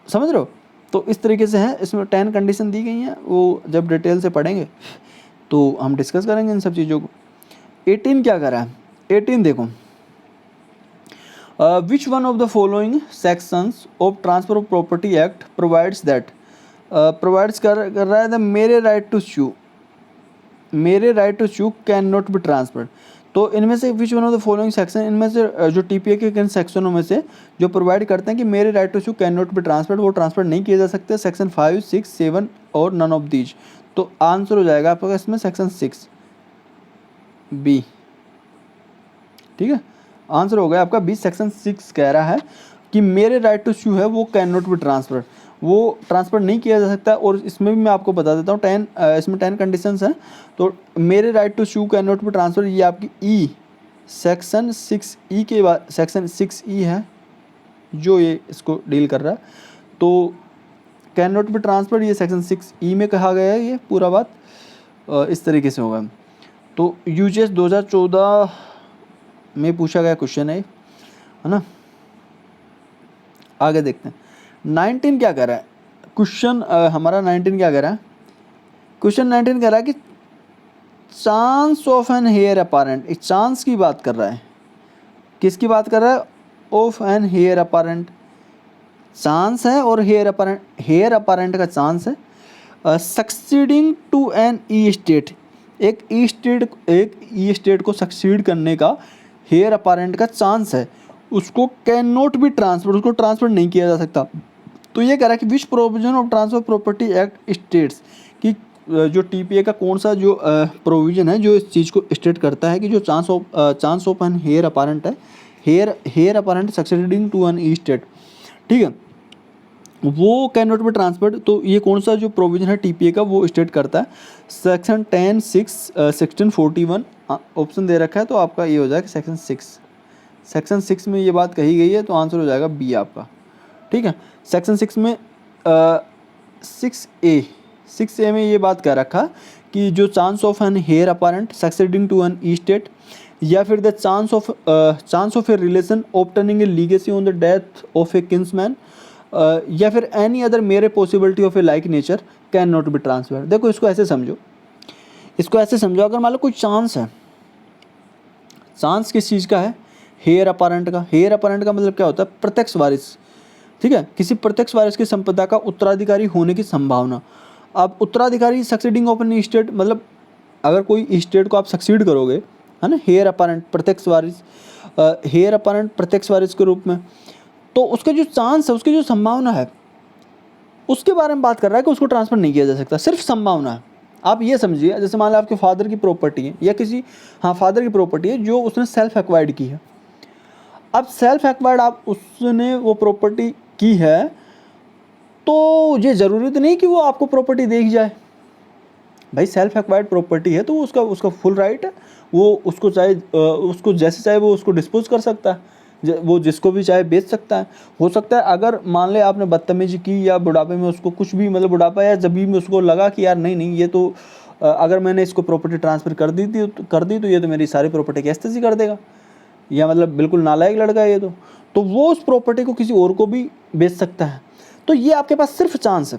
समझ रहे हो? तो इस तरीके से है, इसमें 10 कंडीशन दी गई हैं, वो जब डिटेल से पढ़ेंगे तो हम डिस्कस करेंगे इन सब चीज़ों को। 18 क्या कर रहा है? 18 देखो, which one of the following sections of transfer of property act provides that, provides कर रहा है the mere right to sue can not be transferred. तो इनमें से which one of the following section, इनमें से जो टीपीए के किन सेक्शनों में से जो प्रोवाइड करते हैं कि मेरे right to sue can not be transferred, वो ट्रांसफर नहीं किए जा सकते, सेक्शन 5, 6, 7 और नन ऑफ दीज। तो आंसर हो जाएगा आपका इसमें सेक्शन 6 बी, ठीक है। आंसर हो गया आपका बी, सेक्शन 6 कह रहा है कि मेरे राइट टू चू है वो कैन नॉट बी ट्रांसफर्ड, वो ट्रांसफ़र नहीं किया जा सकता। और इसमें भी मैं आपको बता देता हूँ 10 इसमें 10 कंडीशंस हैं। तो mere right to sue can not be transfer, ये आपकी ई सेक्शन 6 ई के बाद सेक्शन 6 ई है जो ये इसको डील कर रहा है। तो कैन नॉट बी ट्रांसफर ये सेक्शन 6 ई में कहा गया है, ये पूरा बात इस तरीके से होगा। तो यूजीएस 2014 में पूछा गया क्वेश्चन है ना। आगे देखते हैं 19 क्या कह रहा है क्वेश्चन हमारा। 19 क्या कह रहा है क्वेश्चन? 19 कह रहा है कि chance of an heir apparent, एक चांस की बात कर रहा है, किसकी बात कर रहा है? Of an heir apparent, chance है और हेयर अपारेंट का चांस है। Succeeding to an estate, एक ई स्टेट को सक्सीड करने का हेयर अपारेंट का चांस है, उसको कैन नॉट बी ट्रांसफर, उसको ट्रांसफर नहीं किया जा सकता। तो ये कह रहा है कि विच provision of transfer property act states, कि जो टीपीए का कौन सा जो प्रोविजन है जो इस चीज़ को स्टेट करता है कि जो chance of an heir apparent है, heir apparent succeeding to an estate, ठीक है, वो कैन नॉट बी ट्रांसफर्ड। तो ये कौन सा जो प्रोविजन है टीपीए का वो स्टेट करता है? सेक्शन 10, 6, 16, 41 ऑप्शन दे रखा है, तो आपका ये हो जाएगा सेक्शन 6। सेक्शन 6 में ये बात कही गई है, तो आंसर हो जाएगा बी आपका, ठीक है। सेक्शन 6 में 6A में ये बात कह रखा कि जो chance of an heir apparent succeeding to an estate, या फिर the chance of a relation obtaining a legacy on the death of a kinsman, या फिर any other mere possibility of a like nature can not be transfer. देखो इसको ऐसे समझो, अगर मान लो कोई चांस है, चांस किस चीज़ का है? हेयर अपारेंट का। हेयर अपारेंट का मतलब क्या होता है? प्रत्यक्ष वारिस, ठीक है, किसी प्रत्यक्ष वारिस की संपदा का उत्तराधिकारी होने की संभावना। अब उत्तराधिकारी सक्सीडिंग ऑफ एन स्टेट, मतलब अगर कोई स्टेट को आप सक्सीड करोगे, है ना, हेयर अपारेंट प्रत्यक्ष वारिस के रूप में, तो उसका जो चांस है, उसकी जो संभावना है, उसके बारे में बात कर रहा है कि उसको ट्रांसफर नहीं किया जा सकता, सिर्फ संभावना है। आप ये समझिए, जैसे मान लो आपके फादर की प्रॉपर्टी है, या किसी फादर की प्रॉपर्टी है जो उसने सेल्फ एक्वायर्ड की है। अब सेल्फ एक्वायर्ड आप उसने वो प्रॉपर्टी की है, तो ये ज़रूरी तो नहीं कि वो आपको प्रॉपर्टी दे ही जाए। भाई सेल्फ एक्वायर्ड प्रॉपर्टी है तो उसका फुल राइट है, वो उसको चाहे उसको जैसे चाहे वो उसको डिस्पोज कर सकता है, वो जिसको भी चाहे बेच सकता है। हो सकता है अगर मान ले आपने बदतमीजी की, या बुढ़ापे में उसको कुछ भी, मतलब बुढ़ापा या जब भी में उसको लगा कि यार नहीं ये तो अगर मैंने इसको प्रॉपर्टी ट्रांसफ़र कर दी तो ये तो मेरी सारी प्रॉपर्टी कैसे कर देगा, या मतलब बिल्कुल नालायक लड़का है ये, तो वो उस प्रॉपर्टी को किसी और को भी बेच सकता है। तो ये आपके पास सिर्फ चांस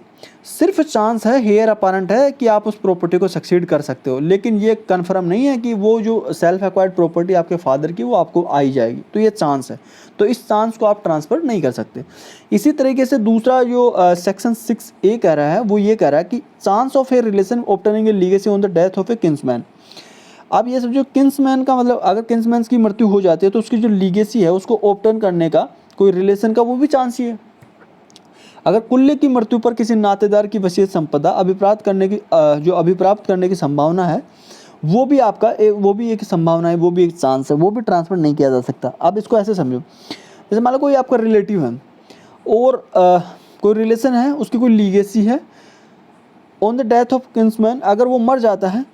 है, हेयर अपॉरेंट है कि आप उस प्रॉपर्टी को सक्सीड कर सकते हो, लेकिन ये कन्फर्म नहीं है कि वो जो सेल्फ एक्वायर्ड प्रॉपर्टी आपके फादर की वो आपको आई जाएगी। तो ये चांस है, तो इस चांस को आप ट्रांसफ़र नहीं कर सकते। इसी तरीके से दूसरा जो सेक्शन 6A कह रहा है वो ये कह रहा है कि chance of a relation obtaining a legacy on the death of a kinsman. अब ये समझो किंसमैन का मतलब अगर किंसमैन की मृत्यु हो जाती है तो उसकी जो लीगेसी है उसको ऑब्टेन करने का, कोई रिलेशन का, वो भी चांस ही है। अगर कुल्ले की मृत्यु पर किसी नातेदार की वसीयत संपदा अभिप्राप्त करने की संभावना है, वो भी एक संभावना है, वो भी एक चांस है, वो भी ट्रांसफर नहीं किया जा सकता। अब इसको ऐसे समझो, जैसे मान लो कोई आपका रिलेटिव है और कोई रिलेशन है, उसकी कोई लीगेसी है, on the death of King's Men, अगर वो मर जाता है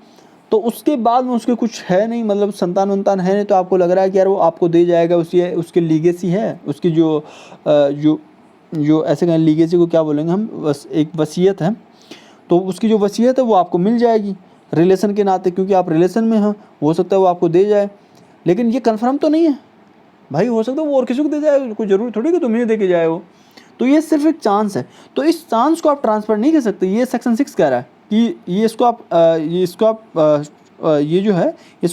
तो उसके बाद में उसके कुछ है नहीं, मतलब संतान वंतान है नहीं, तो आपको लग रहा है कि यार वो आपको दे जाएगा, उसकी लीगेसी है, उसकी जो ऐसे कहें लीगेसी को क्या बोलेंगे हम, एक वसीयत है, तो उसकी जो वसीयत है वो आपको मिल जाएगी रिलेशन के नाते, क्योंकि आप रिलेशन में हो सकता है वो आपको दे जाए। लेकिन ये कन्फर्म तो नहीं है भाई, हो सकता है वो और किसी को दे जाए, कोई ज़रूरी थोड़ी कि तुम्हें दे के जाए वो। तो ये सिर्फ एक चांस है, तो इस चांस को आप ट्रांसफ़र नहीं कर सकते। ये सेक्शन 6 कह रहा है कि इसको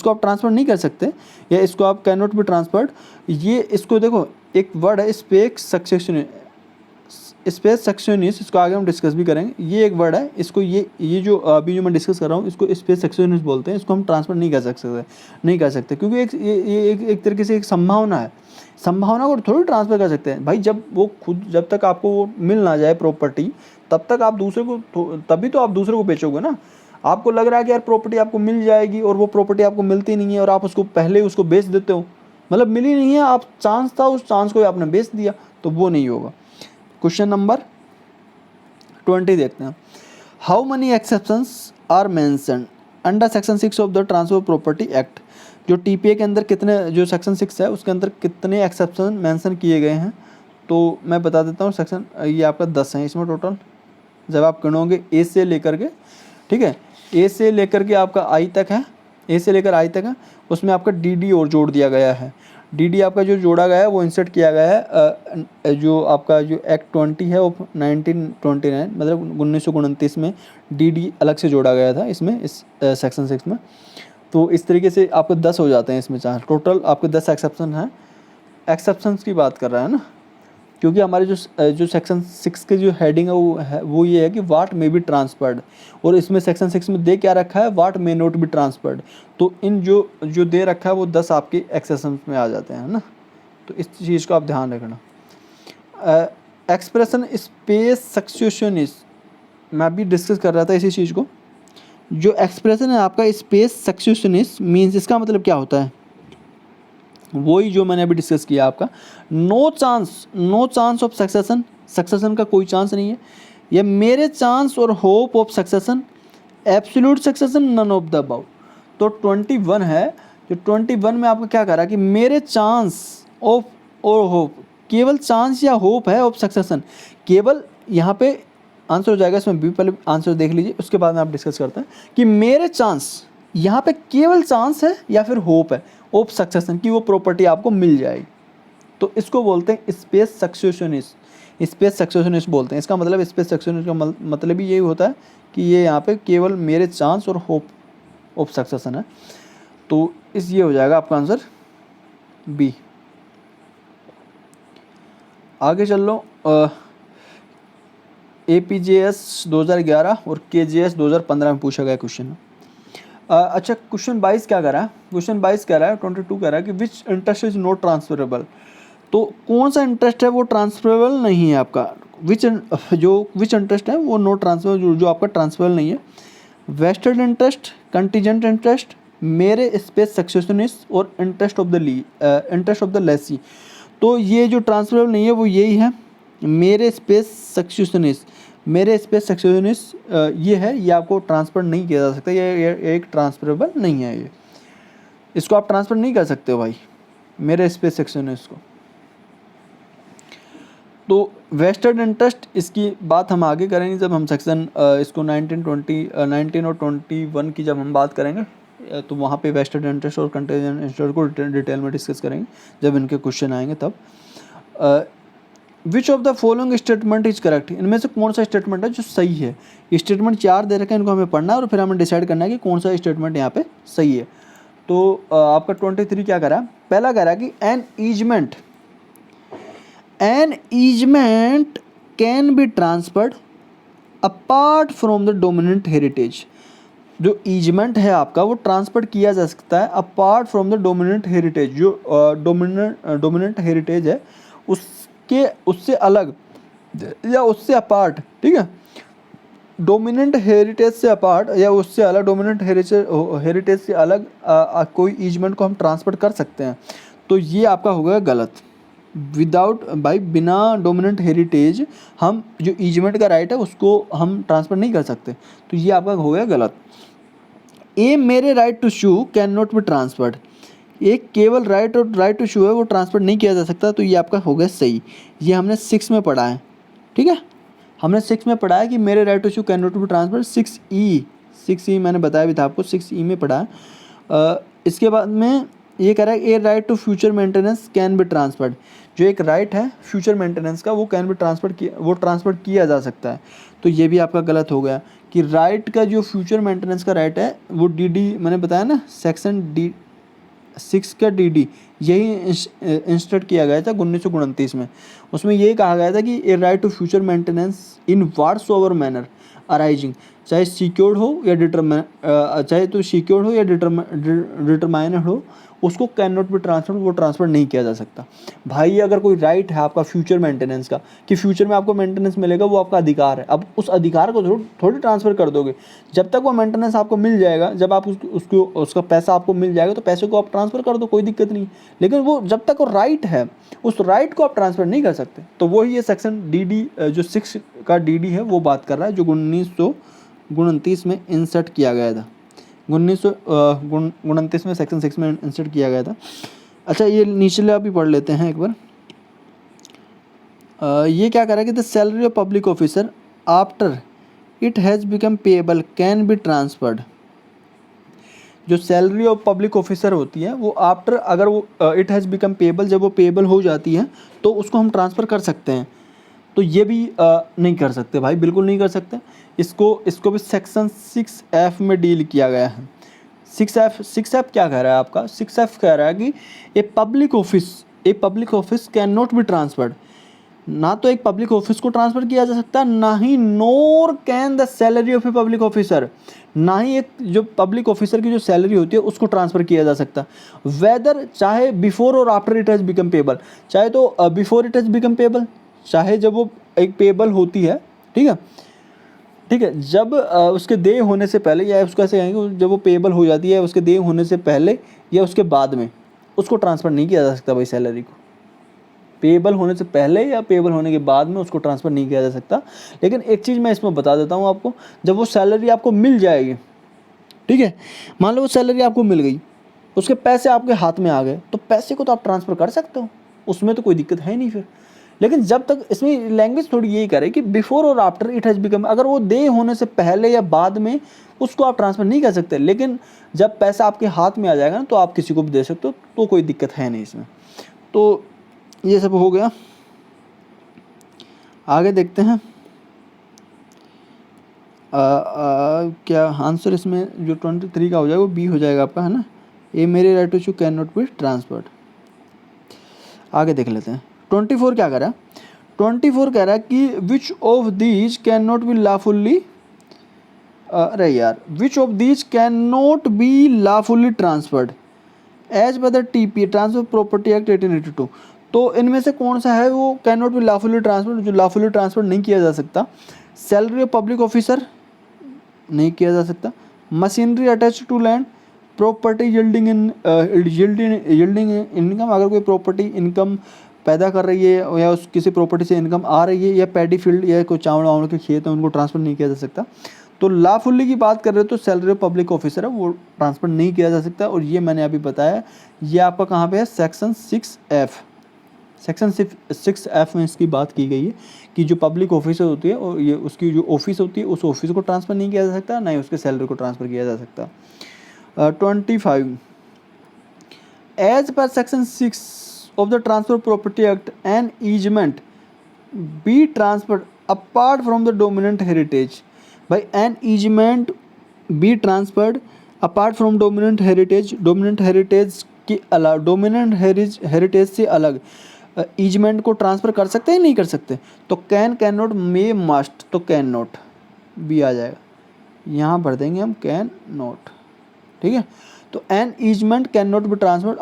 आप ट्रांसफ़र नहीं कर सकते, या इसको आप कैन नॉट बी ट्रांसफर्ड। ये इसको देखो, एक वर्ड है स्पेस सक्सेशनिस्ट, इसको आगे हम डिस्कस भी करेंगे। ये एक वर्ड है, इसको ये जो अभी जो मैं डिस्कस कर रहा हूँ इसको स्पेस सक्सेशनिस्ट बोलते हैं। इसको हम ट्रांसफ़र नहीं कर सकते क्योंकि एक तरीके से एक संभावना है, संभावना को थोड़ी ट्रांसफ़र कर सकते हैं भाई। जब तक आपको वो मिल ना जाए प्रॉपर्टी, तब तक आप तभी तो आप दूसरे को बेचोगे ना। आपको लग रहा है कि यार प्रॉपर्टी आपको मिल जाएगी और वो प्रॉपर्टी आपको मिलती नहीं है और आप उसको पहले उसको बेच देते हो, मतलब मिली नहीं है, आप चांस था, उस चांस को आपने बेच दिया, तो वो नहीं होगा। क्वेश्चन नंबर 20 देखते हैं। How many exceptions are mentioned under section 6 of the transfer property act. जो टीपीए के अंदर कितने, जो सेक्शन 6 है उसके अंदर कितने एक्सेप्शन मेंशन किए गए हैं, तो मैं बता देता हूँ। सेक्शन ये आपका 10 है इसमें टोटल, जब आप गिनोगे ए से लेकर के, ठीक है, ए से लेकर के आपका आई तक है, ए से लेकर आई तक है, उसमें आपका डी और जोड़ दिया गया है। डी आपका जो जोड़ा गया है वो इंसर्ट किया गया है, जो आपका जो एक्ट 20 है वो 1929 मतलब 1929 में डी अलग से जोड़ा गया था इसमें, इस सेक्शन 6 में। तो इस तरीके से आपको 10 हो जाते हैं इसमें, चार टोटल आपके 10 एक्सेप्शन हैं। एक्सेप्शंस की बात कर रहा है ना, क्योंकि हमारे जो सेक्शन 6 के जो हेडिंग है वो ये है कि वाट मे बी ट्रांसफर्ड, और इसमें सेक्शन 6 में दे क्या रखा है, वाट मे नॉट बी ट्रांसफर्ड। तो इन जो दे रखा है वो 10 आपके एक्सेप्शंस में आ जाते हैं ना, तो इस चीज़ को आप ध्यान रखना। एक्सप्रेशन स्पेस सक्सेशनिस्ट, मैं भी डिस्कस कर रहा था इसी चीज़ को। जो एक्सप्रेशन है आपका स्पेस सक्सेशनिस्ट मीन्स, इसका मतलब क्या होता है, वही जो मैंने अभी डिस्कस किया आपका। नो चांस ऑफ सक्सेशन का कोई चांस नहीं है, या मेरे चांस और hope of succession, absolute succession, none of the above. तो 21 है, जो 21 में आपका क्या कह रहा है कि मेरे चांस ऑफ और होप, केवल चांस या होप है ऑफ सक्सेशन, केवल यहाँ पे आंसर हो जाएगा इसमें भी। पहले आंसर देख लीजिए, उसके बाद में आप डिस्कस करते हैं कि मेरे चांस, यहाँ पे केवल चांस है या फिर होप है ऑफ सक्सेशन की वो प्रॉपर्टी आपको मिल जाएगी, तो इसको बोलते हैं स्पेस सक्सेशनिस्ट बोलते हैं। इसका मतलब स्पेस सक्सेशनिस्ट का मतलब ही यही होता है कि ये यहाँ पे केवल मेरे चांस और होप ऑफ सक्सेशन है। तो ये हो जाएगा आपका आंसर बी। आगे चल लो। APJS 2011 और KJS 2015 में पूछा गया क्वेश्चन। अच्छा, क्वेश्चन 22 क्या कर रहा है, क्वेश्चन 22 कह रहा है, 22 कह रहा है कि which interest is not transferable. तो कौन सा इंटरेस्ट है वो ट्रांसफरेबल नहीं है आपका, विच इंटरेस्ट है वो नॉट ट्रांसफरेबल, जो आपका ट्रांसफरेबल नहीं है। वेस्टेड इंटरेस्ट, कंटीजेंट इंटरेस्ट, मेरे स्पेस सक्सेशनिस्ट और इंटरेस्ट ऑफ द लेसी। तो ये जो ट्रांसफरेबल नहीं है वो यही है, मेरे स्पेस सक्सेशनिस्ट ये है, ये आपको ट्रांसफ़र नहीं किया जा सकता, ये एक ट्रांसफरेबल नहीं है, ये इसको आप ट्रांसफ़र नहीं कर सकते हो भाई, मेरे स्पेस सक्सेशनिस्ट को। तो वेस्टेड इंटरेस्ट, इसकी बात हम आगे करेंगे जब हम सेक्शन इसको 19 और 21 की जब हम बात करेंगे, तो वहाँ पे वेस्टेड इंटरेस्ट और कंटेंजेंट इंटरेस्ट को डिटेल में डिस्कस करेंगे जब इनके क्वेश्चन आएंगे तब। Which of the following statement is correct, इनमें से कौन सा स्टेटमेंट है जो सही है। स्टेटमेंट 4 दे रखे हैं, इनको हमें पढ़ना है और फिर हमें डिसाइड करना है कि कौन सा स्टेटमेंट यहाँ पे सही है। तो आपका 23 क्या कह रहा है, पहला कह रहा है कि an easement can be transferred apart from the dominant heritage. जो ईजमेंट है आपका वो ट्रांसफर किया जा सकता है apart from the dominant heritage. जो डोमिनेंट हेरिटेज है उससे अलग या उससे अपार्ट, ठीक है, डोमिनेंट हेरिटेज से अपार्ट या उससे अलग, डोमिनेंट हेरिटेज से अलग कोई ईजमेंट को हम ट्रांसफर कर सकते हैं। तो ये आपका हो गया गलत। बिना डोमिनेंट हेरिटेज हम जो ईजमेंट का राइट है उसको हम ट्रांसफर नहीं कर सकते, तो ये आपका हो गया गलत। A mere right to sue can not be transferred, एक केवल राइट टू शू है वो ट्रांसफर नहीं किया जा सकता, तो ये आपका हो गया सही। ये हमने 6 में पढ़ा है, ठीक है, हमने 6 में पढ़ा है कि मेरे right to sue can not be transfer. 6E मैंने बताया भी था आपको, 6E में पढ़ा है। इसके बाद में ये कह रहा है a right to future maintenance can be transferred, जो एक राइट है फ्यूचर मेंटेनेंस का वो कैन बी ट्रांसफर किया जा सकता है, तो ये भी आपका गलत हो गया कि राइट का जो फ्यूचर मेंटेनेंस का राइट है वो DD मैंने बताया ना, सेक्शन 6 का DD यही इंस्टेट किया गया था 1929 में। उसमें यही कहा गया था कि a right to future maintenance in whatsoever manner arising, चाहे सिक्योर्ड हो या डिटरमाइनेड हो, उसको कैन नॉट बी ट्रांसफर, वो ट्रांसफर नहीं किया जा सकता। भाई अगर कोई राइट है आपका फ्यूचर मेंटेनेंस का कि फ्यूचर में आपको मेंटेनेंस मिलेगा, वो आपका अधिकार है, अब उस अधिकार को थोड़ी ट्रांसफर कर दोगे। जब तक वो मेंटेनेंस आपको मिल जाएगा, जब आप उसका पैसा आपको मिल जाएगा तो पैसे को आप ट्रांसफर कर दो, कोई दिक्कत नहीं। लेकिन वो जब तक वो राइट है उस राइट को आप ट्रांसफर नहीं कर सकते। तो वही ये सेक्शन DD जो 6 का DD है वो बात कर रहा है, जो 1929 में इंसर्ट किया गया था, 1929 में सेक्शन 6 में इंसर्ट किया गया था। अच्छा, ये नीचे आप ही पढ़ लेते हैं एक बार। ये क्या कर रहा है कि the salary of public officer after it has become payable can be transferred. जो सैलरी ऑफ पब्लिक ऑफिसर होती है वो आफ्टर, अगर वो इट हैज़ बिकम पेएबल, जब वो पेएबल हो जाती है तो उसको हम ट्रांसफ़र कर सकते हैं। तो ये भी नहीं कर सकते भाई, बिल्कुल नहीं कर सकते। इसको भी सेक्शन 6F में डील किया गया है। 6F क्या कह रहा है आपका, 6F कह रहा है कि a public office can not be transferred, ना तो एक पब्लिक ऑफिस को ट्रांसफ़र किया जा सकता, ना ही nor can the salary of a public officer, ना ही एक जो पब्लिक ऑफिसर की जो सैलरी होती है उसको ट्रांसफ़र किया जा सकता, वेदर चाहे बिफोर और after it has become payable. चाहे तो before it has become payable, चाहे जब वो एक पेएबल होती है, ठीक है, जब उसके देय होने से पहले, या उसको ऐसे कहेंगे जब वो पेएबल हो जाती है उसके देय होने से पहले या उसके बाद में, उसको ट्रांसफ़र नहीं किया जा सकता भाई। सैलरी को पेएबल होने से पहले या पेएबल होने के बाद में उसको ट्रांसफ़र नहीं किया जा सकता। लेकिन एक चीज़ मैं इसमें बता देता हूँ आपको, जब वो सैलरी आपको मिल जाएगी, ठीक है, मान लो वो सैलरी आपको मिल गई, उसके पैसे आपके हाथ में आ गए, तो पैसे को तो आप ट्रांसफ़र कर सकते हो, उसमें तो कोई दिक्कत है नहीं फिर। लेकिन जब तक, इसमें लैंग्वेज थोड़ी यही करे कि बिफोर और आफ्टर इट हैज़ बिकम, अगर वो दे होने से पहले या बाद में उसको आप ट्रांसफ़र नहीं कर सकते। लेकिन जब पैसा आपके हाथ में आ जाएगा ना तो आप किसी को भी दे सकते हो, तो कोई दिक्कत है नहीं इसमें। तो ये सब हो गया, आगे देखते हैं। क्या आंसर इसमें जो 23 का हो जाएगा वो B हो जाएगा आपका, है ना। A mere right to sue can not be transferred. आगे देख लेते हैं 24 क्या कह रहा है। 24 कह रहा है कि which of these can not be lawfully, अरे यार, which of these can not be lawfully transferred as per the TPA transfer property act 1882। तो इनमें से कौन सा है वो can not be lawfully transfer, जो लॉफुली ट्रांसफर नहीं किया जा सकता। सैलरी ऑफ पब्लिक ऑफिसर नहीं किया जा सकता, machinery attach to land, property yielding income, अगर कोई प्रॉपर्टी इनकम पैदा कर रही है या उस किसी प्रॉपर्टी से इनकम आ रही है, या पैडी फील्ड या कोई चावल वावल के खेत है उनको ट्रांसफ़र नहीं किया जा सकता। तो लॉफुली की बात कर रहे हो तो सैलरी ऑफ पब्लिक ऑफिसर है वो ट्रांसफ़र नहीं किया जा सकता। और ये मैंने अभी बताया, ये आपका कहाँ पे है, सेक्शन 6F। सेक्शन 6F में इसकी बात की गई है कि जो पब्लिक ऑफिसर होती है और ये उसकी जो ऑफिस होती है उस ऑफिस को ट्रांसफ़र नहीं किया जा सकता, ना ही उसके सैलरी को ट्रांसफ़र किया जा सकता। 25 as per section 6 of the transfer property act an easement be transferred apart from the dominant heritage. भाई an easement be transferred apart from dominant heritage के अलावा डोमिनेंट हेरिटेज से अलग ईजमेंट को ट्रांसफ़र कर सकते हैं नहीं कर सकते? तो कैन नॉट मे मस्ट, तो कैन नॉट बी आ जाएगा, यहाँ भर देंगे हम कैन नॉट। ठीक है, तो an easement can not be transferred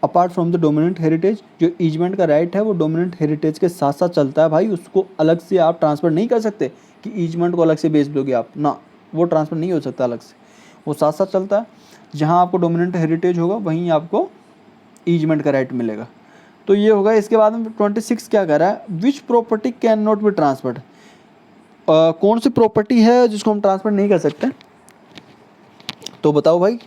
apart from the dominant heritage. जो ईजमेंट का राइट है वो डोमिनेंट हेरिटेज के साथ साथ चलता है भाई, उसको अलग से आप ट्रांसफ़र नहीं कर सकते कि ईजमेंट को अलग से बेच दोगे आप, ना, वो ट्रांसफ़र नहीं हो सकता अलग से, वो साथ साथ चलता है। जहाँ आपको डोमिनेंट हेरिटेज होगा वहीं आपको ईजमेंट का राइट मिलेगा। तो ये होगा। इसके बाद में 26 क्या कह रहा है, which property can not be transferred. कौन सी प्रॉपर्टी है जिसको हम ट्रांसफर नहीं कर सकते? तो बताओ भाई।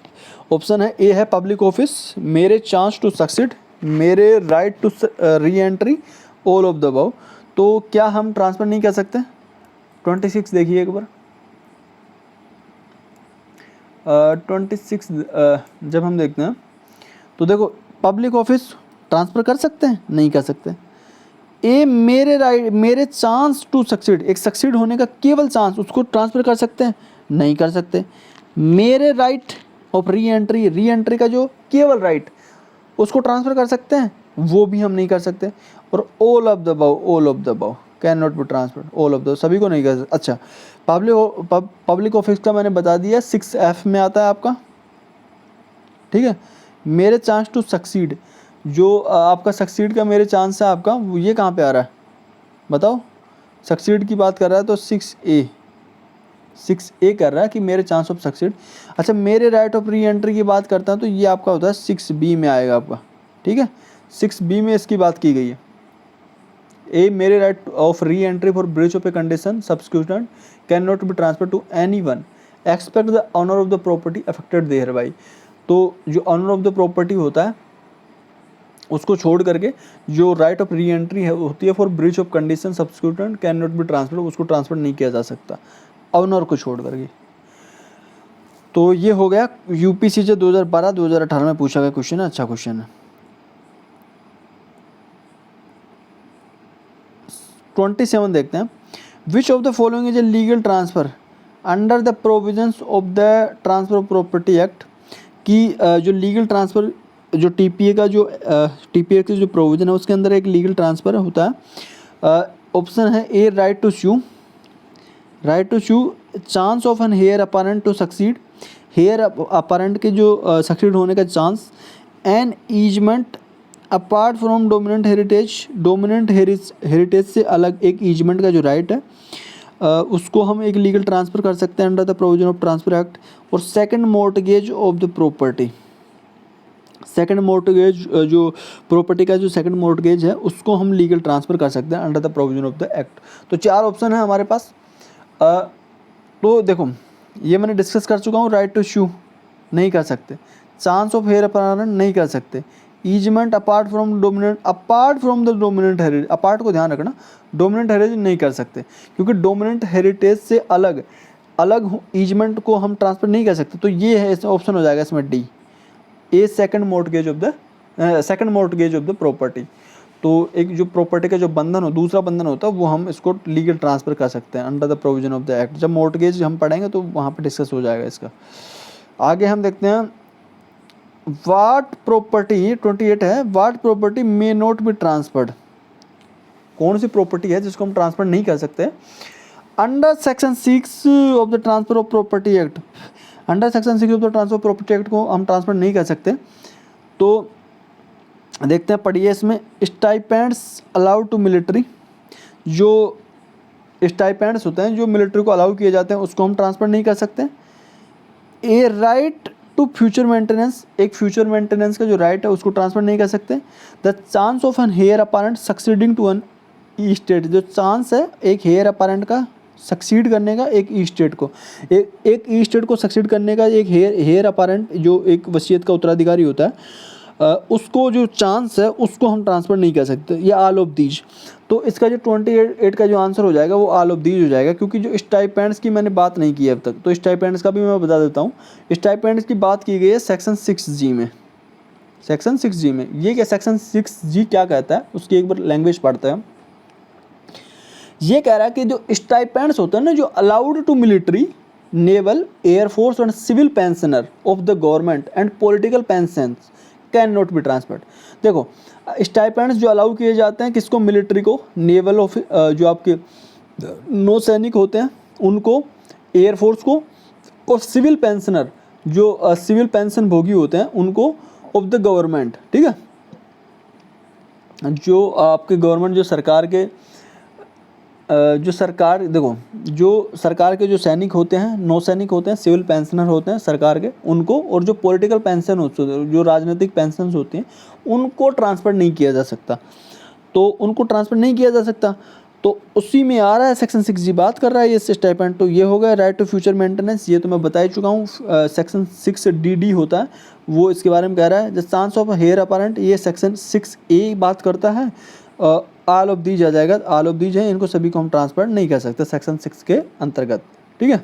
ऑप्शन है, ए है public office, mere chance to succeed, mere right to reentry, all of the above. तो क्या हम ट्रांसफर नहीं कर सकते? 26 देखिए एक बार। 26 जब हम देखते हैं तो देखो, पब्लिक ऑफिस ट्रांसफ़र कर सकते हैं? नहीं कर सकते। ए मेरे राइट, मेरे चांस टू सक्सीड, एक सक्सीड होने का केवल चांस, उसको ट्रांसफ़र कर सकते हैं? नहीं कर सकते। मेरे राइट ऑफ री एंट्री का जो केवल राइट, उसको ट्रांसफ़र कर सकते हैं? वो भी हम नहीं कर सकते। और all of the above can not be transferred, all of the, सभी को नहीं कर सकते। अच्छा, पब्लिक ऑफिस का मैंने बता दिया, 6F में आता है आपका। ठीक है, मेरे चांस टू सक्सीड, जो आपका सक्सीड का मेरे चांस है आपका, ये कहाँ पे आ रहा है बताओ? सक्सीड की बात कर रहा है तो 6A कर रहा है कि मेरे चांस ऑफ सक्सीड। अच्छा, मेरे राइट ऑफ री एंट्री की बात करता हूँ तो ये आपका होता है 6B में आएगा आपका। ठीक है, 6B में इसकी बात की गई है। A mere right of reentry for breach of a condition subsequent can not be transfer to any one except the owner of the property affected thereby. तो जो ऑनर ऑफ द प्रॉपर्टी होता है उसको छोड़ करके जो राइट ऑफ री एंट्री है होती है for breach of condition subsequent can not be transfer, उसको ट्रांसफर नहीं किया जा सकता ऑनर को छोड़ करके। तो ये हो गया यूपीसी से 2012-2018 में पूछा गया क्वेश्चन है, अच्छा क्वेश्चन है। 27 देखते हैं, which of the following is a legal transfer under the provisions of the transfer property act. की जो लीगल ट्रांसफ़र, जो टीपीए का जो प्रोविज़न है उसके अंदर एक लीगल ट्रांसफ़र होता है। ऑप्शन है, a right to sue, chance of an heir apparent to succeed, heir apparent के जो सक्सीड होने का chance, an easement apart from dominant heritage से अलग एक ईजमेंट का जो राइट है उसको हम एक लीगल ट्रांसफ़र कर सकते हैं under the provision of transfer act. और second mortgage of the property, second mortgage जो प्रॉपर्टी का जो सेकंड मॉर्टगेज है उसको हम लीगल ट्रांसफ़र कर सकते हैं under the provision of the act. तो 4 ऑप्शन है हमारे पास। तो देखो, ये मैंने डिस्कस कर चुका हूँ। राइट टू स्यू नहीं कर सकते, चांस ऑफ हेयर अपारेंट नहीं कर सकते, easement apart from the dominant heritage, apart को ध्यान रखना, डोमिनेंट हेरिटेज नहीं कर सकते क्योंकि डोमिनेंट हेरिटेज से अलग ईजमेंट को हम ट्रांसफ़र नहीं कर सकते। तो ये है ऑप्शन हो जाएगा इसमें D, A second mortgage of the property. तो एक जो प्रॉपर्टी का जो बंधन हो, दूसरा बंधन होता है, वो हम इसको लीगल ट्रांसफ़र कर सकते हैं under the provision of the act. जब मॉर्टगेज हम पढ़ेंगे तो वहाँ पे डिस्कस हो जाएगा इसका। आगे हम देखते हैं, वाट प्रॉपर्टी 28 है, what property may not be transferred. कौन सी प्रॉपर्टी है जिसको हम ट्रांसफर नहीं कर सकते under section 6 of the transfer of property act. Under section 6 of the transfer of property act को हम ट्रांसफर नहीं कर सकते। तो देखते हैं, पढ़िए इसमें, स्टाइपेंड्स अलाउड टू मिलिट्री, जो स्टाइपेंड्स होते हैं जो मिलिट्री को अलाउ किए जाते हैं उसको हम ट्रांसफर नहीं कर सकते। A right to future maintenance, एक फ्यूचर मेंटेनेंस का जो राइट है उसको ट्रांसफर नहीं कर सकते। The chance of an heir apparent succeeding to an estate, जो चांस है एक हेयर अपारेंट का सक्सीड करने का एक ई स्टेट को, एक ई स्टेट को सक्सीड करने का, एक हेयर अपारेंट जो एक वसीयत का उत्तराधिकारी होता है, उसको जो चांस है उसको हम ट्रांसफ़र नहीं कर सकते, या ऑल ऑफ दीज। तो इसका जो 28 का जो आंसर हो जाएगा वो ऑल ऑफ दीज हो जाएगा, क्योंकि जो स्टाइपेंड्स की मैंने बात नहीं की है अब तक, तो स्टाइपेंड्स का भी मैं बता देता हूँ। स्टाइपेंड्स की बात की गई है सेक्शन 6G में। सेक्शन 6G में ये क्या, सेक्शन 6G क्या कहता है उसकी एक बार लैंग्वेज पढ़ते हैं हम। ये कह रहा है कि जो स्टाइपेंड्स होते हैं ना, जो allowed to military, naval, air force and civil pensioner of the government and political pensions can not be transferred. देखो स्टाइपेंड्स जो अलाउ किए जाते हैं किसको, मिलिट्री को, नेवल ऑफ जो आपके नौसैनिक होते हैं उनको, एयरफोर्स को, और सिविल पेंशनर जो सिविल पेंशन भोगी होते हैं उनको, ऑफ द गवर्नमेंट, ठीक है, जो आपके गवर्नमेंट जो सरकार के जो सरकार, देखो जो सरकार के जो सैनिक होते हैं, नौसैनिक होते हैं, सिविल पेंशनर होते हैं सरकार के, उनको, और जो पॉलिटिकल पेंशन होते हैं, जो राजनीतिक पेंशन होती हैं, उनको ट्रांसफ़र नहीं किया जा सकता। तो उनको ट्रांसफ़र नहीं किया जा सकता, तो उसी में आ रहा है सेक्शन 6G बात कर रहा है ये स्टाइपेंड। तो ये हो गया राइट टू फ्यूचर मेंटेनेंस, ये तो मैं बता ही चुका हूँ। सेक्शन 6DD होता है वो इसके बारे में कह रहा है। The chance of heir apparent, ये सेक्शन 6A बात करता है। ऑल ऑफ दीज आ जाएगा, ऑल ऑफ दीज है, इनको सभी को हम ट्रांसफर नहीं कर सकते सेक्शन 6 के अंतर्गत, ठीक है।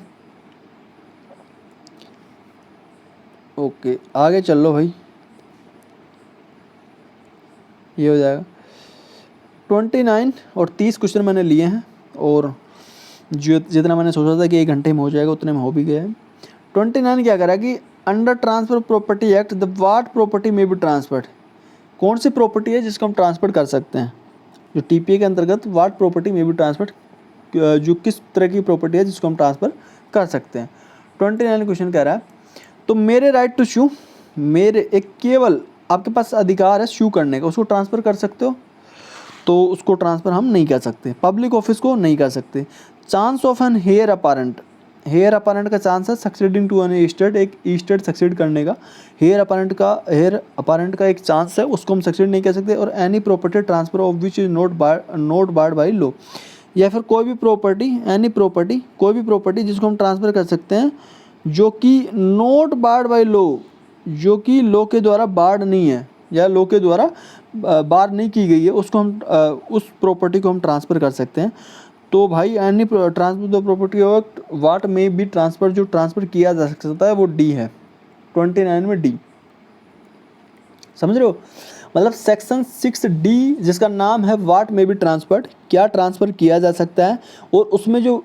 ओके आगे चल लो भाई, ये हो जाएगा 29 और 30 क्वेश्चन मैंने लिए हैं, और जो जितना मैंने सोचा था कि 1 घंटे में हो जाएगा उतने में हो भी गया है। 29 क्या करा कि under transfer property act the what property में भी ट्रांसफर्ड, कौन सी प्रॉपर्टी है जिसको हम ट्रांसफर कर सकते हैं, जो TPA के अंतर्गत व्हाट प्रॉपर्टी में भी ट्रांसफर, जो किस तरह की प्रॉपर्टी है जिसको हम ट्रांसफ़र कर सकते हैं। 29 क्वेश्चन कह रहा है, तो मेरे राइट टू शू, मेरे एक केवल आपके पास अधिकार है शू करने का, उसको ट्रांसफ़र कर सकते हो, तो उसको ट्रांसफ़र हम नहीं कर सकते। पब्लिक ऑफिस को नहीं कर सकते। Chance of an heir apparent, heir apparent का चांस है सक्सीडिंग टू एन स्टेट, एक स्टेट सक्सीड करने का। हेयर अपारेंट का एक चांस है, उसको हम सक्सीड नहीं कर सकते। और any property transfer of which is not barred by law, या फिर कोई भी प्रॉपर्टी, एनी प्रॉपर्टी, कोई भी प्रॉपर्टी जिसको हम ट्रांसफ़र कर सकते हैं जो कि नॉट बार्ड बाई लॉ, जो कि लॉ के द्वारा बार्ड नहीं है या लॉ के द्वारा बार नहीं की गई है, उसको हम उस प्रॉपर्टी को हम ट्रांसफ़र कर सकते हैं। तो भाई any transfer the property of what में बी ट्रांसफ़र, जो ट्रांसफ़र किया जा सकता है वो D है, 29 में D, समझ रहे हो। मतलब सेक्शन 6D जिसका नाम है व्हाट में बी ट्रांसफर्ड, क्या ट्रांसफ़र किया जा सकता है, और उसमें जो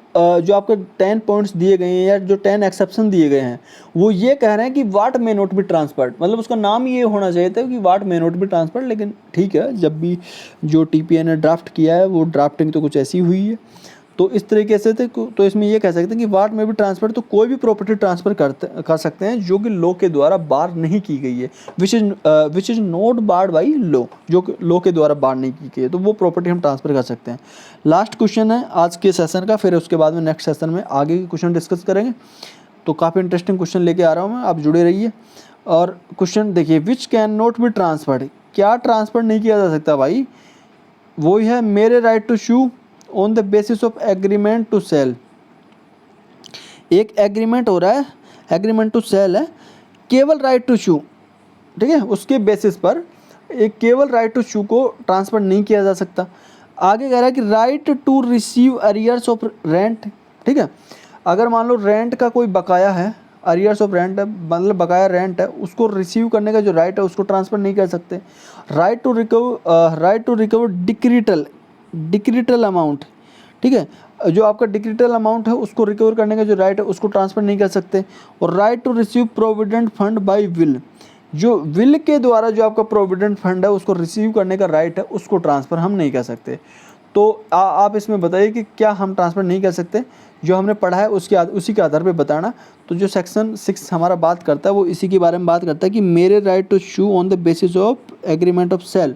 आपके 10 पॉइंट्स दिए गए हैं या जो 10 एक्सेप्शन दिए गए हैं वो ये कह रहे हैं कि व्हाट में नॉट बी ट्रांसफर्ड, मतलब उसका नाम ये होना चाहिए था कि व्हाट में नॉट बी ट्रांसफर्ड। लेकिन ठीक है, जब भी जो TPA ने ड्राफ्ट किया है वो ड्राफ्टिंग तो कुछ ऐसी हुई है, तो इस तरीके से थे। तो इसमें ये कह सकते हैं कि व्हाट में भी ट्रांसफर, तो कोई भी प्रॉपर्टी ट्रांसफ़र कर सकते हैं जो कि लॉ के द्वारा बार नहीं की गई है, which is not barred by law, जो कि लॉ के द्वारा बार नहीं की गई है, तो वो प्रॉपर्टी हम ट्रांसफ़र कर सकते हैं। लास्ट क्वेश्चन है आज के सेशन का, फिर उसके बाद में नेक्स्ट सेशन में आगे के क्वेश्चन डिस्कस करेंगे। तो काफ़ी इंटरेस्टिंग क्वेश्चन लेके आ रहा हूँ मैं, आप जुड़े रहिए। और क्वेश्चन देखिए, which can not be transferred, क्या ट्रांसफ़र नहीं किया जा सकता भाई, वही है मेरे right to sue on the basis of agreement to sale. एक एग्रीमेंट हो रहा है, एग्रीमेंट टू सेल है, केवल राइट टू शू, ठीक है, उसके बेसिस पर एक केवल राइट टू शू को ट्रांसफ़र नहीं किया जा सकता। आगे कह रहा है कि right to receive arrears of rent, ठीक है, अगर मान लो रेंट का कोई बकाया है, अरियर्स ऑफ रेंट है, मतलब बकाया रेंट है, उसको रिसीव करने का जो राइट है उसको ट्रांसफ़र नहीं कर सकते। राइट टू रिकवर डिक्रीटल अमाउंट, ठीक है, जो आपका डिक्रीटल अमाउंट है उसको रिकवर करने का जो राइट है उसको ट्रांसफ़र नहीं कर सकते। और right to receive provident fund by will, जो विल के द्वारा जो आपका प्रोविडेंट फंड है उसको रिसीव करने का राइट है उसको ट्रांसफ़र हम नहीं कर सकते। तो आप इसमें बताइए कि क्या हम ट्रांसफ़र नहीं कर सकते, जो हमने पढ़ा है उसी के आधार पे बताना। तो जो सेक्शन 6 हमारा बात करता है वो इसी के बारे में बात करता है कि मेरे right to sue on the basis of agreement of sale,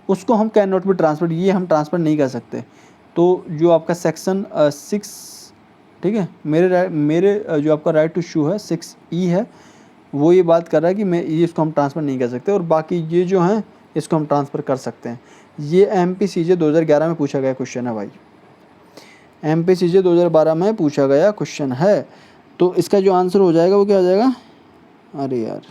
उसको हम कैन नॉट बी ट्रांसफर, ये हम ट्रांसफ़र नहीं कर सकते। तो जो आपका सेक्शन 6, ठीक है, मेरे जो आपका राइट टू शू है 6E है, वो ये बात कर रहा है कि मैं ये इसको हम ट्रांसफ़र नहीं कर सकते, और बाकी ये जो हैं इसको हम ट्रांसफ़र कर सकते हैं। ये MPCJ 2011 में पूछा गया क्वेश्चन है भाई, MPCJ 2012 में पूछा गया क्वेश्चन है। तो इसका जो आंसर हो जाएगा वो क्या हो जाएगा, अरे यार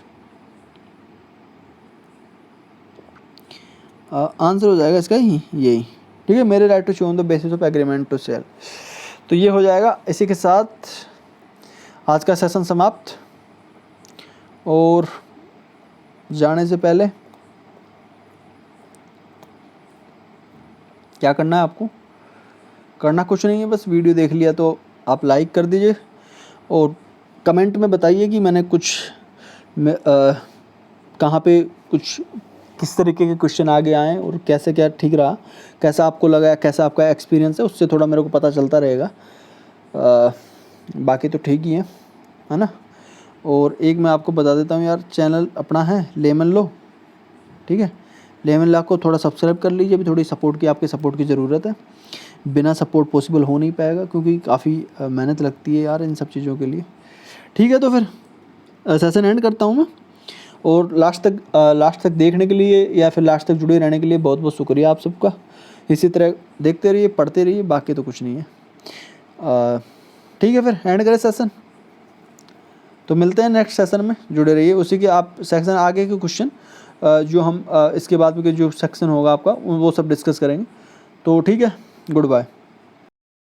आंसर हो जाएगा इसका ही यही, ठीक है, मेरे right to sue on the basis of agreement to sale. तो ये हो जाएगा। इसी के साथ आज का सेशन समाप्त। और जाने से पहले क्या करना है आपको? करना कुछ नहीं है, बस वीडियो देख लिया तो आप लाइक कर दीजिए और कमेंट में बताइए कि मैंने कुछ कहाँ पे कुछ किस तरीके के क्वेश्चन आगे आए और कैसे क्या ठीक रहा, कैसा आपको लगा, कैसा आपका एक्सपीरियंस है, उससे थोड़ा मेरे को पता चलता रहेगा। बाकी तो ठीक ही है ना। और एक मैं आपको बता देता हूँ यार, चैनल अपना है लेमन लो, ठीक है, लेमन लॉ को थोड़ा सब्सक्राइब कर लीजिए। अभी थोड़ी सपोर्ट की, आपके सपोर्ट की ज़रूरत है। बिना सपोर्ट पॉसिबल हो नहीं पाएगा क्योंकि काफ़ी मेहनत लगती है यार इन सब चीज़ों के लिए। ठीक है, तो फिर सेशन एंड करता हूँ मैं। और लास्ट तक देखने के लिए या फिर लास्ट तक जुड़े रहने के लिए बहुत बहुत शुक्रिया आप सबका। इसी तरह देखते रहिए, पढ़ते रहिए, बाकी तो कुछ नहीं है। ठीक है, फिर एंड करें सेशन। तो मिलते हैं नेक्स्ट सेशन में, जुड़े रहिए। उसी के आप सेक्शन आगे के क्वेश्चन जो हम इसके बाद में जो सेक्शन होगा आपका वो सब डिस्कस करेंगे। तो ठीक है, गुड बाय।